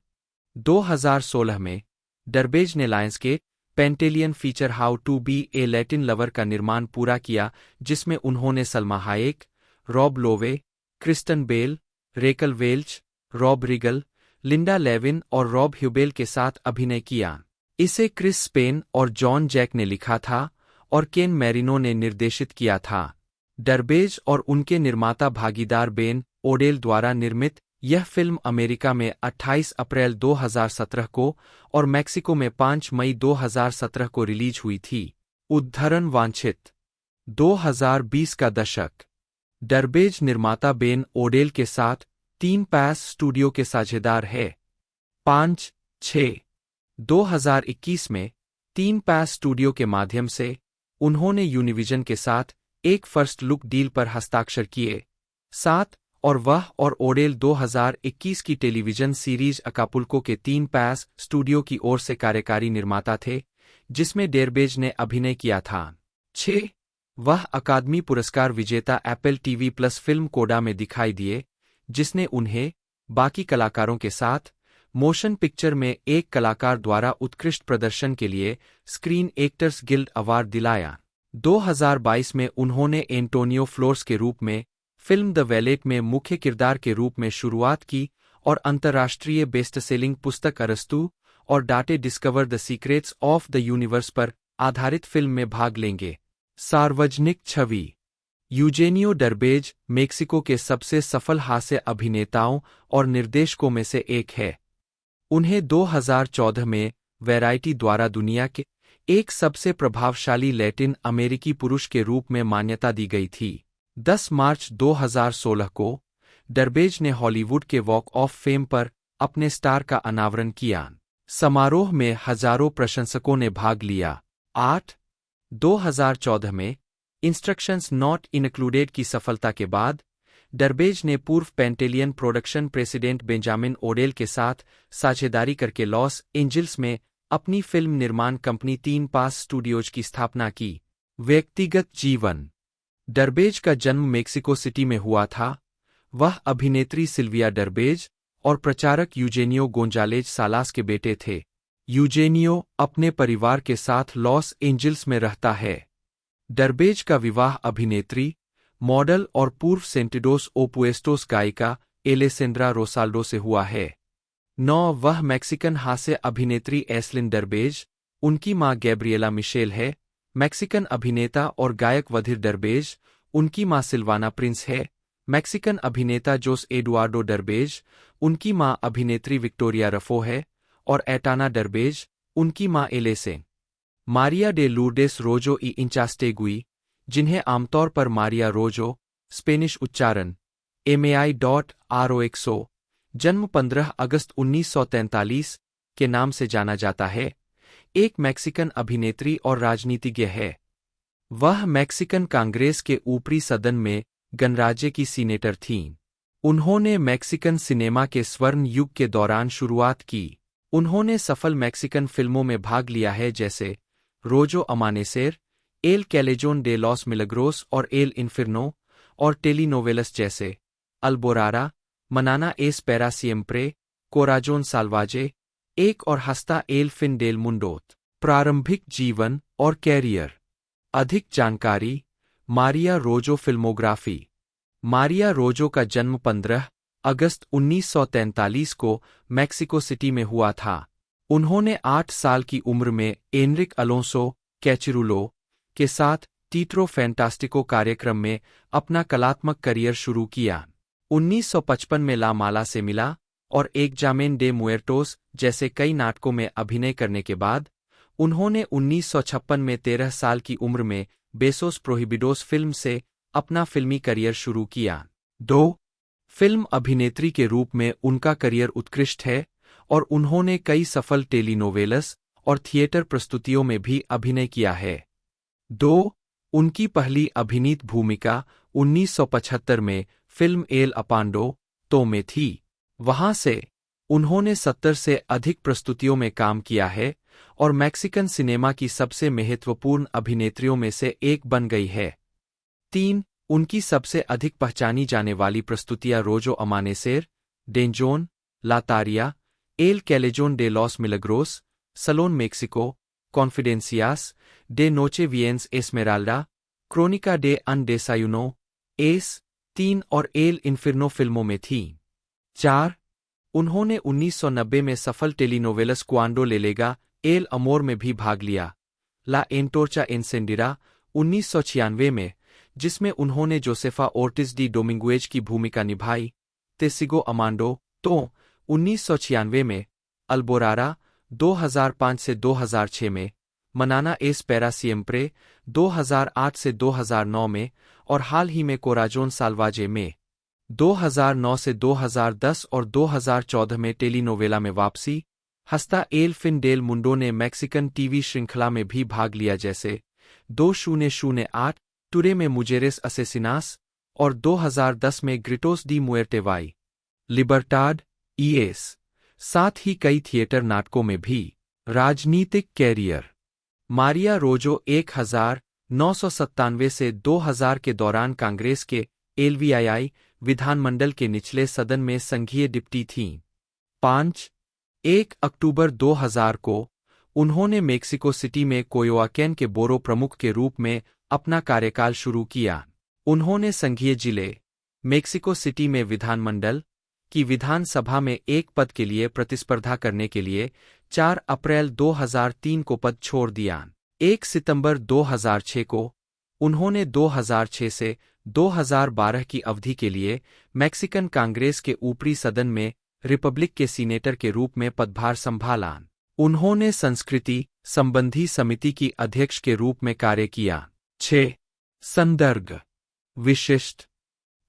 2016 में डर्बेज ने Lionsgate Pantelion feature how to be a Latin lover का निर्माण पूरा किया, जिसमें उन्होंने Salma Hayek, Rob Lowe, Kristen Bell, Raquel Welch, Rob Riggle, Linda Lavin और रॉब ह्यूबेल के साथ अभिनय किया। इसे क्रिस स्पेन और जॉन जैक ने लिखा था और केन मैरिनो ने निर्देशित किया था। डर्बेज और उनके निर्माता भागीदार बेन ओडेल द्वारा निर्मित यह फिल्म अमेरिका में 28 अप्रैल 2017 को और मैक्सिको में 5 मई 2017 को रिलीज हुई थी। उद्धरण वांछित 2020 का दशक। डर्बेज निर्माता बेन ओडेल के साथ 3 पैस स्टूडियो के साझेदार है। 5/6 2021 में 3 पैस स्टूडियो के माध्यम से उन्होंने यूनिविजन के साथ एक फर्स्ट लुक डील पर हस्ताक्षर किए। 7 और वह और ओडेल 2021 की टेलीविजन सीरीज अकापुल्को के 3 पैस स्टूडियो की ओर से कार्यकारी निर्माता थे, जिसमें डर्बेज ने अभिनय किया था। 6 वह अकादमी पुरस्कार विजेता एप्पल टीवी प्लस फिल्म कोडा में दिखाई दिए, जिसने उन्हें बाकी कलाकारों के साथ मोशन पिक्चर में एक कलाकार द्वारा उत्कृष्ट प्रदर्शन के लिए स्क्रीन एक्टर्स गिल्ड अवार्ड दिलाया। 2022 में उन्होंने एंटोनियो फ्लोर्स के रूप में फिल्म द वैलेट में मुख्य किरदार के रूप में शुरुआत की और अंतर्राष्ट्रीय बेस्टसेलिंग पुस्तक अरस्तू और डाटे discover the secrets of the universe पर आधारित फिल्म में भाग लेंगे। सार्वजनिक छवि। यूजेनियो डर्बेज मेक्सिको के सबसे सफल हास्य अभिनेताओं और निर्देशकों में से एक है। उन्हें 2014 में वैरायटी द्वारा दुनिया के एक सबसे प्रभावशाली लैटिन अमेरिकी पुरुष के रूप में मान्यता दी गई थी। 10 मार्च 2016 को डर्बेज ने हॉलीवुड के वॉक ऑफ फेम पर अपने स्टार का अनावरण किया। समारोह में हजारों प्रशंसकों ने भाग लिया। 8 2014 में इंस्ट्रक्शंस नॉट इंक्लूडेड की सफलता के बाद डर्बेज ने पूर्व पेंटेलियन प्रोडक्शन प्रेसिडेंट बेंजामिन ओडेल के साथ साझेदारी करके लॉस एंजिल्स में अपनी फिल्म निर्माण कंपनी 3 पास स्टूडियोज की स्थापना की। व्यक्तिगत जीवन। डर्बेज का जन्म मेक्सिको सिटी में हुआ था। वह अभिनेत्री सिल्विया डर्बेज और प्रचारक यूजेनियो गोंजालेज सालास के बेटे थे। यूजेनियो अपने परिवार के साथ लॉस एंजिल्स में रहता है। डर्बेज का विवाह अभिनेत्री, मॉडल और पूर्व सेंटिडोस ओपुएस्टोस गायिका एलेसेंड्रा रोसाल्डो से हुआ है। 9 वह मैक्सिकन हास्य अभिनेत्री एस्लिन डर्बेज, उनकी मां गैब्रिएला मिशेल है। मैक्सिकन अभिनेता और गायक वधिर डर्बेज, उनकी मां सिल्वाना प्रिंस है। मैक्सिकन अभिनेता जोस एडुआर्डो डर्बेज, उनकी मां अभिनेत्री विक्टोरिया रफो है और एटाना डर्बेज, उनकी मां एलेसे मारिया डे लूर्डेस रोजो ई इंचास्टेगुई, जिन्हें आमतौर पर मारिया रोजो स्पेनिश उच्चारण MAI.ROXO जन्म 15 अगस्त 1943 के नाम से जाना जाता है, एक मैक्सिकन अभिनेत्री और राजनीतिज्ञ है। वह मैक्सिकन कांग्रेस के ऊपरी सदन में गणराज्य की सीनेटर थीं। उन्होंने मैक्सिकन सिनेमा के स्वर्ण युग के दौरान शुरुआत की। उन्होंने सफल मैक्सिकन फिल्मों में भाग लिया है जैसे रोजो अमानेसेर, एल कैलेजोन डे लॉस मिलग्रोस और एल इन्फिर्नो, और टेलीनोवेलस जैसे अल्बोरारा, मनाना एस पैरा सिएम्प्रे, कोराजोन साल्वाजे, एक और हस्ता एल फिन डेल मुंडोत। प्रारंभिक जीवन और कैरियर। अधिक जानकारी। मारिया रोजो फिल्मोग्राफी। मारिया रोजो का जन्म 15 अगस्त 1943 को मैक्सिको सिटी में हुआ था। उन्होंने 8 साल की उम्र में एनरिक अलोंसो कैचिरुलो के साथ टीट्रो फैंटास्टिको कार्यक्रम में अपना कलात्मक करियर शुरू किया। 1955 में ला माला से मिला और एक्जामेन डे मुएर्टोस जैसे कई नाटकों में अभिनय करने के बाद उन्होंने 1956 में 13 साल की उम्र में बेसोस प्रोहिबिडोस फिल्म से अपना फिल्मी करियर शुरू किया। 2 फिल्म अभिनेत्री के रूप में उनका करियर उत्कृष्ट है और उन्होंने कई सफल टेलीनोवेलस और थिएटर प्रस्तुतियों में भी अभिनय किया है। 2. उनकी पहली अभिनीत भूमिका 1975 में फिल्म एल अपांडो तो में थी। वहां से उन्होंने 70 से अधिक प्रस्तुतियों में काम किया है और मैक्सिकन सिनेमा की सबसे महत्वपूर्ण अभिनेत्रियों में से एक बन गई है। 3. उनकी सबसे अधिक पहचानी जाने वाली प्रस्तुतियां Rojo Amanecer, Danzon, La Tarea, El Callejon de los Milagros, Salon Mexico, Confidencias, de Noche Vienes Esmeralda, Cronica de un Desayuno, एस 3 और एल इन्फिर्नो फिल्मों में थीं। 4. उन्होंने 1990 में सफल टेलीनोवेलस क्वांडो लेलेगा एल अमोर में भी भाग लिया। ला एंटोर्चा एनसेंडिरा 1996 में, जिसमें उन्होंने जोसेफा ओर्टिज डी डोमिंगुएज की भूमिका निभाई। तेसिगो अमांडो तो 1996 में, अल्बोरारा 2005 से 2006 में, मनाना एस पैरा सिएम्प्रे 2008 से 2009 में और हाल ही में कोराजोन साल्वाजे में। 2009 से 2010 और 2014 में टेलीनोवेला में वापसी। हस्ता एल फिन डेल मुंडो ने मैक्सिकन टीवी श्रृंखला में भी भाग लिया, जैसे 2008 टुरे में मुजेरेस असेसिनास और 2010 में ग्रिटोस डी मुएर्टेवाई लिबर्टाड ईएस। साथ ही कई थिएटर नाटकों में भी। राजनीतिक कैरियर। मारिया रोजो 1997 से 2000 के दौरान कांग्रेस के एलवीआई विधानमंडल के निचले सदन में संघीय डिप्टी थीं। 5. 1 अक्टूबर 2000 को उन्होंने मेक्सिको सिटी में कोयोआकेन के बोरो प्रमुख के रूप में अपना कार्यकाल शुरू किया। उन्होंने संघीय जिले मेक्सिको सिटी में विधानमंडल की विधानसभा में एक पद के लिए प्रतिस्पर्धा करने के लिए 4 अप्रैल 2003 को पद छोड़ दिया। 1 सितंबर 2006 को उन्होंने 2006 से 2012 की अवधि के लिए मैक्सिकन कांग्रेस के ऊपरी सदन में रिपब्लिक के सीनेटर के रूप में पदभार संभाला। उन्होंने संस्कृति संबंधी समिति की अध्यक्ष के रूप में कार्य किया। 6. संदर्भ। विशिष्ट।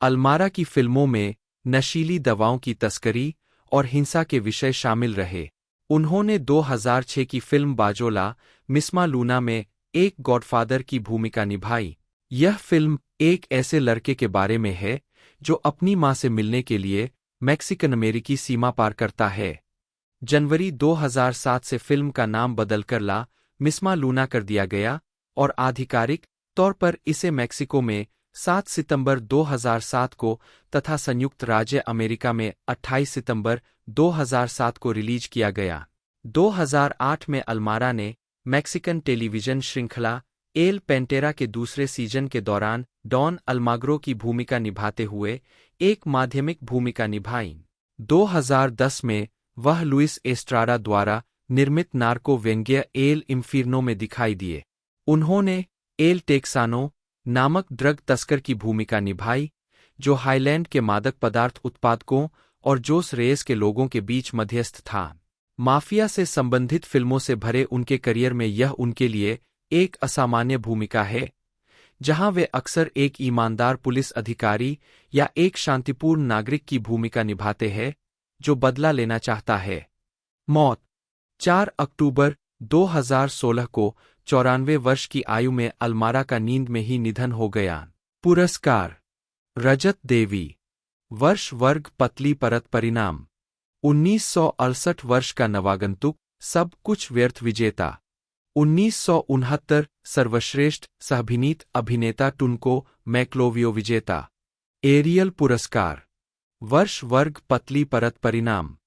अल्मारा की फिल्मों में नशीली दवाओं की तस्करी और हिंसा के विषय शामिल रहे। उन्होंने 2006 की फिल्म बाजोला मिस्मा लूना में एक गॉडफादर की भूमिका निभाई। यह फिल्म एक ऐसे लड़के के बारे में है जो अपनी मां से मिलने के लिए मैक्सिकन अमेरिकी सीमा पार करता है। जनवरी 2007 से फिल्म का नाम बदलकर ला मिस्मा लूना कर दिया गया और आधिकारिक तौर पर इसे मैक्सिको में 7 सितंबर 2007 को तथा संयुक्त राज्य अमेरिका में 28 सितंबर 2007 को रिलीज किया गया। 2008 में अल्मारा ने मैक्सिकन टेलीविजन श्रृंखला एल पेंटेरा के दूसरे सीजन के दौरान डॉन अल्माग्रो की भूमिका निभाते हुए एक माध्यमिक भूमिका निभाई। 2010 में वह लुइस एस्ट्राडा द्वारा निर्मित नार्को व्यंग्य एल इन्फिर्नो में दिखाई दिए। उन्होंने एल टेक्सानो नामक ड्रग तस्कर की भूमिका निभाई, जो हाईलैंड के मादक पदार्थ उत्पादकों और जोस रेस के लोगों के बीच मध्यस्थ था। माफिया से संबंधित फिल्मों से भरे उनके करियर में यह उनके लिए एक असामान्य भूमिका है, जहां वे अक्सर एक ईमानदार पुलिस अधिकारी या एक शांतिपूर्ण नागरिक की भूमिका निभाते हैं जो बदला लेना चाहता है। मौत। 4 अक्टूबर 2016 को 94 वर्ष की आयु में अल्मारा का नींद में ही निधन हो गया। पुरस्कार। रजत देवी वर्ष वर्ग पतली परत परिणाम 1968 वर्ष का नवागंतुक सब कुछ व्यर्थ विजेता 1969 सर्वश्रेष्ठ सहअभिनीत अभिनेता टुनको मैक्लोवियो विजेता एरियल पुरस्कार वर्ष वर्ग पतली परत परिणाम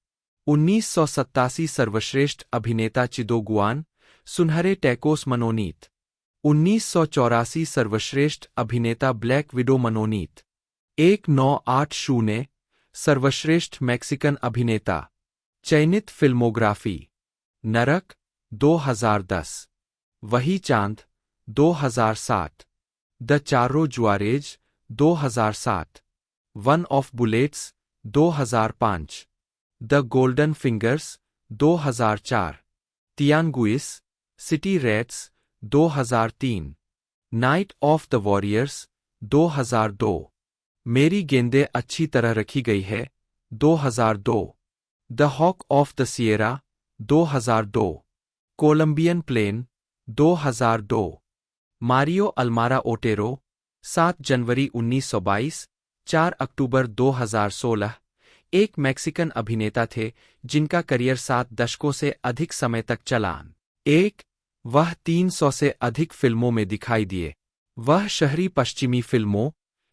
1987 सर्वश्रेष्ठ अभिनेता चिदो गुआन सुनहरे टैकोस मनोनीत 1984 सर्वश्रेष्ठ अभिनेता ब्लैक विडो मनोनीत 1980 सर्वश्रेष्ठ मैक्सिकन अभिनेता चयनित फिल्मोग्राफी नरक 2010 वही चांद 2007 the Charro Juarez 2007 one of bullets 2005 the golden fingers 2004 Tianguis city rats 2003 night of the warriors 2002 मेरी गेंदें अच्छी तरह रखी गई है 2002 the hawk of the sierra 2002, Colombian plane 2002, Mario Almada Otero 7 जनवरी 1922, 4 अक्टूबर 2016, एक मैक्सिकन अभिनेता थे जिनका करियर 7 दशकों से अधिक समय तक चला। वह 300 से अधिक फिल्मों में दिखाई दिए। वह शहरी पश्चिमी फिल्मों,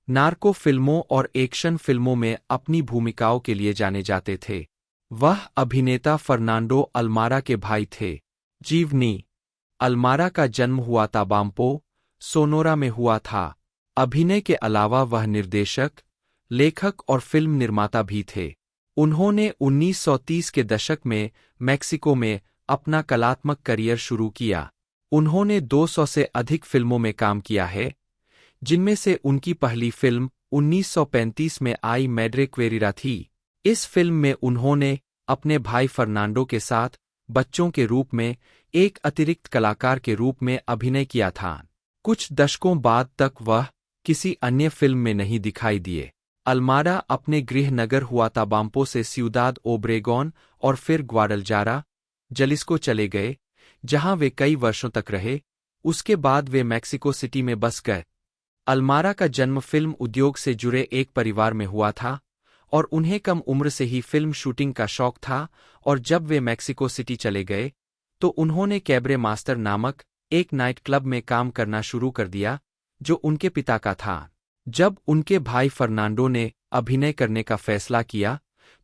नार्को फिल्मों और एक्शन फिल्मों में अपनी भूमिकाओं के लिए जाने जाते थे। वह अभिनेता फर्नांडो अल्मारा के भाई थे। जीवनी अल्मारा का जन्म हुआ ताबाम्पो, सोनोरा में हुआ था। अभिनय के अलावा वह निर्देशक, लेखक और फिल्म निर्माता भी थे। उन्होंने 1930 के दशक में मैक्सिको में अपना कलात्मक करियर शुरू किया। उन्होंने 200 से अधिक फिल्मों में काम किया है, जिनमें से उनकी पहली फिल्म 1935 में आई मैड्रे क्वेरिरा थी। इस फिल्म में उन्होंने अपने भाई फर्नांडो के साथ बच्चों के रूप में एक अतिरिक्त कलाकार के रूप में अभिनय किया था। कुछ दशकों बाद तक वह किसी अन्य फिल्म में नहीं दिखाई दिए। अल्मारा अपने गृह नगर हुआताबाम्पो से सिउदाद ओब्रेगोन और फिर ग्वाडलजारा, जलिस्को चले गए, जहां वे कई वर्षों तक रहे। उसके बाद वे मैक्सिको सिटी में बस गए। अल्मारा का जन्म फिल्म उद्योग से जुड़े एक परिवार में हुआ था और उन्हें कम उम्र से ही फिल्म शूटिंग का शौक था, और जब वे मैक्सिको सिटी चले गए तो उन्होंने कैबरे मास्टर नामक एक नाइट क्लब में काम करना शुरू कर दिया, जो उनके पिता का था। जब उनके भाई फर्नांडो ने अभिनय करने का फैसला किया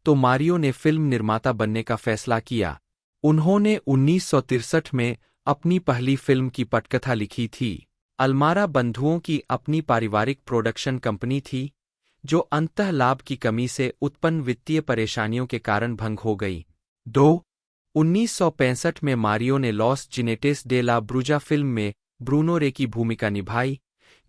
तो मारियो ने फिल्म निर्माता बनने का फैसला किया। उन्होंने 1963 में अपनी पहली फिल्म की पटकथा लिखी थी। अल्मारा बंधुओं की अपनी पारिवारिक प्रोडक्शन कंपनी थी, जो अंतः लाभ की कमी से उत्पन्न वित्तीय परेशानियों के कारण भंग हो गई। 1965 में मारियो ने लॉस जिनेटेस डे ला ब्रूजा फिल्म में ब्रूनो रे की भूमिका निभाई,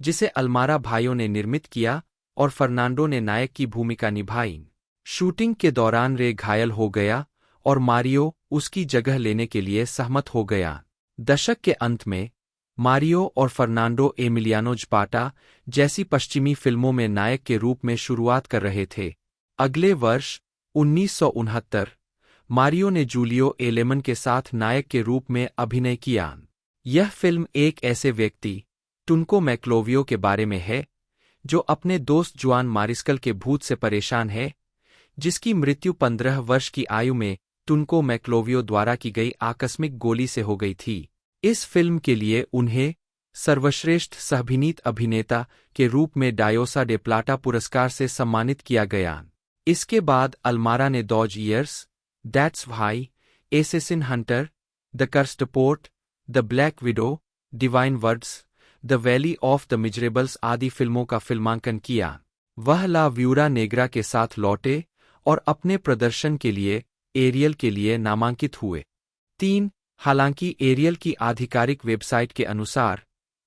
जिसे अल्मारा भाइयों ने निर्मित किया और फर्नांडो ने नायक की भूमिका निभाई। शूटिंग के दौरान रे घायल हो गया और मारियो उसकी जगह लेने के लिए सहमत हो गया। दशक के अंत में मारियो और फर्नांडो एमिलियानो ज़पाटा जैसी पश्चिमी फिल्मों में नायक के रूप में शुरुआत कर रहे थे। अगले वर्ष 1969 मारियो ने जूलियो ए लेमन के साथ नायक के रूप में अभिनय किया। यह फिल्म एक ऐसे व्यक्ति, टुनको मैक्लोवियो के बारे में है, जो अपने दोस्त जुआन मारिस्कल के भूत से परेशान है, जिसकी मृत्यु 15 वर्ष की आयु में टुनको मैक्लोवियो द्वारा की गई आकस्मिक गोली से हो गई थी। इस फिल्म के लिए उन्हें सर्वश्रेष्ठ सहअभिनीत अभिनेता के रूप में डायोसा डे प्लाटा पुरस्कार से सम्मानित किया गया। इसके बाद अल्मारा ने dodge years, that's why, assassin hunter, the cursed port, the black widow, divine words, the valley of the miserables आदि फिल्मों का फिल्मांकन किया। वह ला व्यूरा नेग्रा के साथ लौटे और अपने प्रदर्शन के लिए एरियल के लिए नामांकित हुए। 3 हालांकि एरियल की आधिकारिक वेबसाइट के अनुसार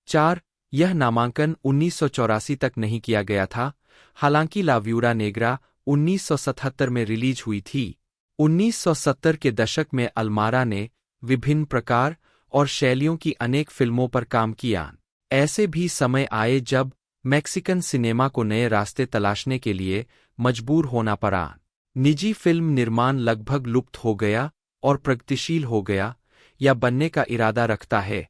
4 यह नामांकन 1984 तक नहीं किया गया था, हालांकि ला व्यूरा नेग्रा 1977 में रिलीज हुई थी। 1970 के दशक में अल्मारा ने विभिन्न प्रकार और शैलियों की अनेक फिल्मों पर काम किया। ऐसे भी समय आए जब मैक्सिकन सिनेमा को नए रास्ते तलाशने के लिए मजबूर होना पड़ा। निजी फिल्म निर्माण लगभग लुप्त हो गया और प्रगतिशील हो गया या बनने का इरादा रखता है।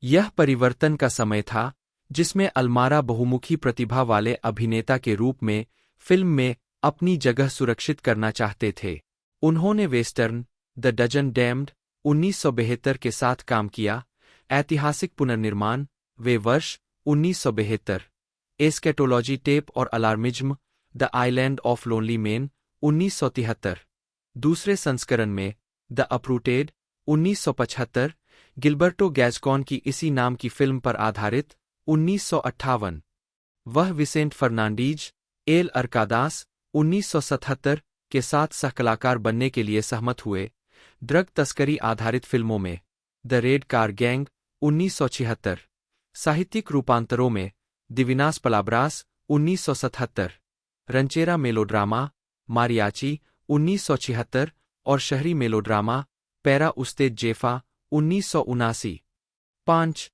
यह परिवर्तन का समय था जिसमें अल्मारा बहुमुखी प्रतिभा वाले अभिनेता के रूप में फिल्म में अपनी जगह सुरक्षित करना चाहते थे। उन्होंने वेस्टर्न द डजन डैम्ड 1972 के साथ काम किया। ऐतिहासिक पुनर्निर्माण वे वर्ष 1972, एस्केटोलॉजी टेप और alarmism the island of lonely man 1973, दूसरे संस्करण में द अपरूटेड 1975, गिलबर्टो गैज़कॉन की इसी नाम की फिल्म पर आधारित 1958, वह विसेंट फर्नांडीज एल अरकादास 1977 के साथ सहकलाकार बनने के लिए सहमत हुए। ड्रग तस्करी आधारित फिल्मों में द रेड कार गैंग 1976, साहित्यिक रूपांतरों में दिविनास पलाब्रास 1977, रंचेरा मेलोड्रामा मारियाची 1976 और शहरी मेलोड्रामा पैरा उस्तेद जेफा 1979। 5.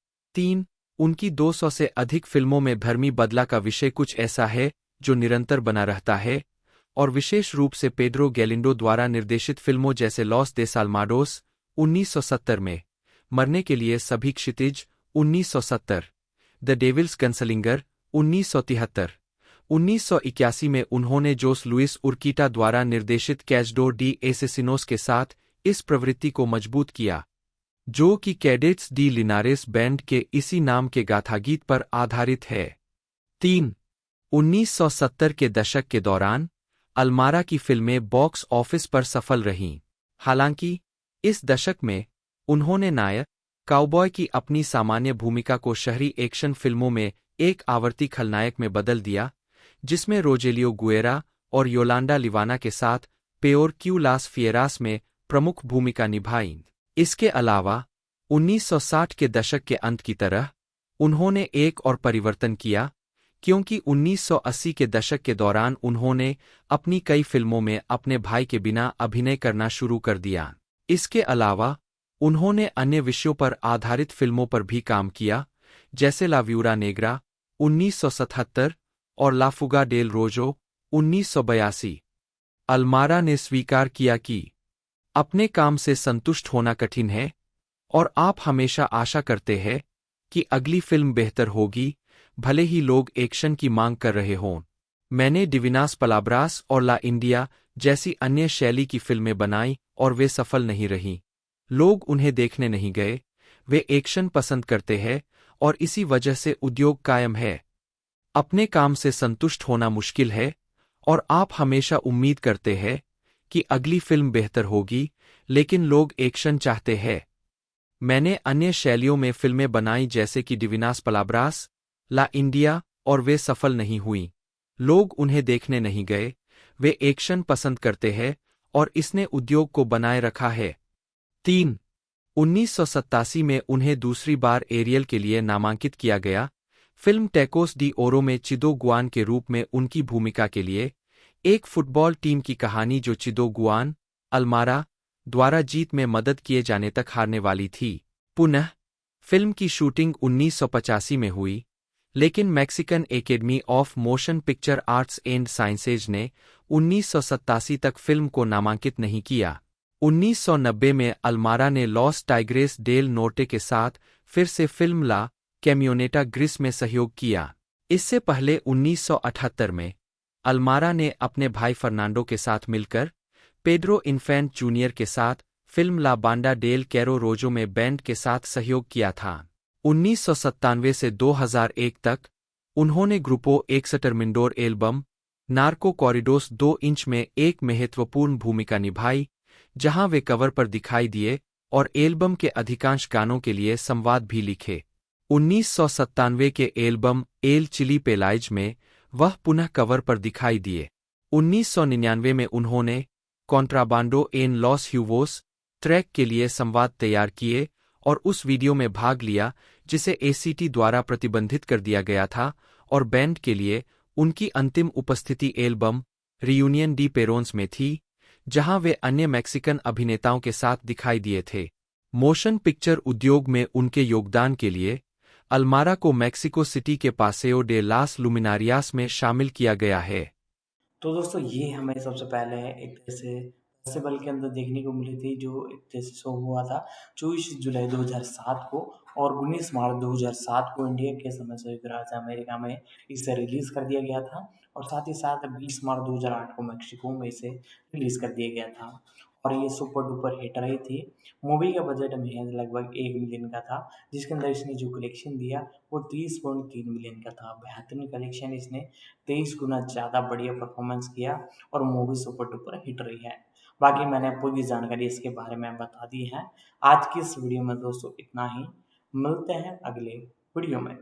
उनकी 200 से अधिक फिल्मों में धर्मी बदला का विषय कुछ ऐसा है जो निरंतर बना रहता है और विशेष रूप से पेड्रो गैलिंडो द्वारा निर्देशित फिल्मों जैसे लॉस दे साल्माडोस 1970 में, मरने के लिए सभी क्षितिज 1970, द डेविल्स गनसलिंगर 1973, 1981 में उन्होंने जोस लुइस उर्कीटा द्वारा निर्देशित कैचडोर डी एसेसिनोस के साथ इस प्रवृत्ति को मजबूत किया, जो कि कैडेट्स डी लिनारेस बैंड के इसी नाम के गाथागीत पर आधारित है। 3. 1970 के दशक के दौरान अल्मारा की फिल्में बॉक्स ऑफिस पर सफल रहीं। हालांकि इस दशक में उन्होंने नायक काउबॉय की अपनी सामान्य भूमिका को शहरी एक्शन फिल्मों में एक आवर्ती खलनायक में बदल दिया, जिसमें रोजेलियो गुएरा और योलांडा लिवाना के साथ पेयोर क्यू लास फिएरास में प्रमुख भूमिका निभाई। इसके अलावा 1960 के दशक के अंत की तरह उन्होंने एक और परिवर्तन किया, क्योंकि 1980 के दशक के दौरान उन्होंने अपनी कई फिल्मों में अपने भाई के बिना अभिनय करना शुरू कर दिया। इसके अलावा उन्होंने अन्य विषयों पर आधारित फिल्मों पर भी काम किया, जैसे ला व्यूरा नेग्रा 1977 और ला फुगा डेल रोजो 1982। अल्मारा ने स्वीकार किया कि अपने काम से संतुष्ट होना कठिन है और आप हमेशा आशा करते हैं कि अगली फिल्म बेहतर होगी, भले ही लोग एक्शन की मांग कर रहे हों। मैंने डिविनास पलाब्रास और ला इंडिया जैसी अन्य शैली की फिल्में बनाई और वे सफल नहीं रहीं। लोग उन्हें देखने नहीं गए, वे एक्शन पसंद करते हैं और इसी वजह से उद्योग कायम है। अपने काम से संतुष्ट होना मुश्किल है और आप हमेशा उम्मीद करते हैं कि अगली फिल्म बेहतर होगी, लेकिन लोग एक्शन चाहते हैं। मैंने अन्य शैलियों में फिल्में बनाई जैसे कि डिविनास पलाब्रास, ला इंडिया, और वे सफल नहीं हुईं। लोग उन्हें देखने नहीं गए, वे एक्शन पसंद करते हैं और इसने उद्योग को बनाए रखा है। 3. 1987 में उन्हें दूसरी बार एरियल के लिए नामांकित किया गया। फिल्म टैकोस डी ओरो में चिदो गुआन के रूप में उनकी भूमिका के लिए एक फुटबॉल टीम की कहानी जो चिदो गुआन, अल्मारा द्वारा जीत में मदद किए जाने तक हारने वाली थी। पुनः फिल्म की शूटिंग 1985 में हुई, लेकिन Mexican academy of motion picture arts and sciences ने 1987 तक फिल्म को नामांकित नहीं किया। 1990 में अल्मारा ने लॉस टाइग्रेस डेल नोर्टे के साथ फिर से फिल्म ला कैमियोनेटा ग्रिस में सहयोग किया। इससे पहले 1978 में अल्मारा ने अपने भाई फर्नांडो के साथ मिलकर पेड्रो इन्फेंट जूनियर के साथ फिल्म ला बांडा डेल कैरो रोजो में बैंड के साथ सहयोग किया था। 1997 से 2001 तक उन्होंने ग्रुपो एक्सटरमिंडोर एल्बम नार्को कॉरिडोस 2 इंच में एक महत्वपूर्ण भूमिका निभाई, जहां वे कवर पर दिखाई दिए और एल्बम के अधिकांश गानों के लिए संवाद भी लिखे। 1997 के एल्बम एल चिली पेलाइज में वह पुनः कवर पर दिखाई दिए। 1999 में उन्होंने कॉन्ट्राबांडो एन लॉस ह्यूवोस ट्रैक के लिए संवाद तैयार किए और उस वीडियो में भाग लिया जिसे एसीटी द्वारा प्रतिबंधित कर दिया गया था, और बैंड के लिए उनकी अंतिम उपस्थिति एल्बम रियूनियन डी पेरोन्स में थी, जहां वे अन्य मैक्सिकन अभिनेताओं के साथ दिखाई दिए थे। मोशन पिक्चर उद्योग में उनके योगदान के लिए अल्मारा को मैक्सिको सिटी के पासेओ डे लास लुमिनारियास में शामिल किया गया है। तो दोस्तों ये हमें सबसे पहले एक तरह से फेस्टिवल के अंदर देखने को मिली थी, जो एक तरह से शो हुआ था 24 जुलाई 2007 को, और 19 मार्च 2007 को इंडिया के समय संयुक्त राज्य अमेरिका में इसे रिलीज़ कर दिया गया था, और साथ ही साथ 20 मार्च 2008 को मैक्सिको में इसे रिलीज़ कर दिया गया था, और ये सुपर डुपर हिट रही थी। मूवी का बजट महज लगभग 1 मिलियन का था, जिसके अंदर इसने जो कलेक्शन दिया वो 30.3 मिलियन का था। बेहतरीन कलेक्शन, इसने 23 गुना ज़्यादा बढ़िया परफॉर्मेंस किया और मूवी सुपर डुपर हिट रही है। बाकी मैंने पूरी जानकारी इसके बारे में बता दी है। आज की इस वीडियो में दोस्तों इतना ही। मिलते हैं अगले वीडियो में।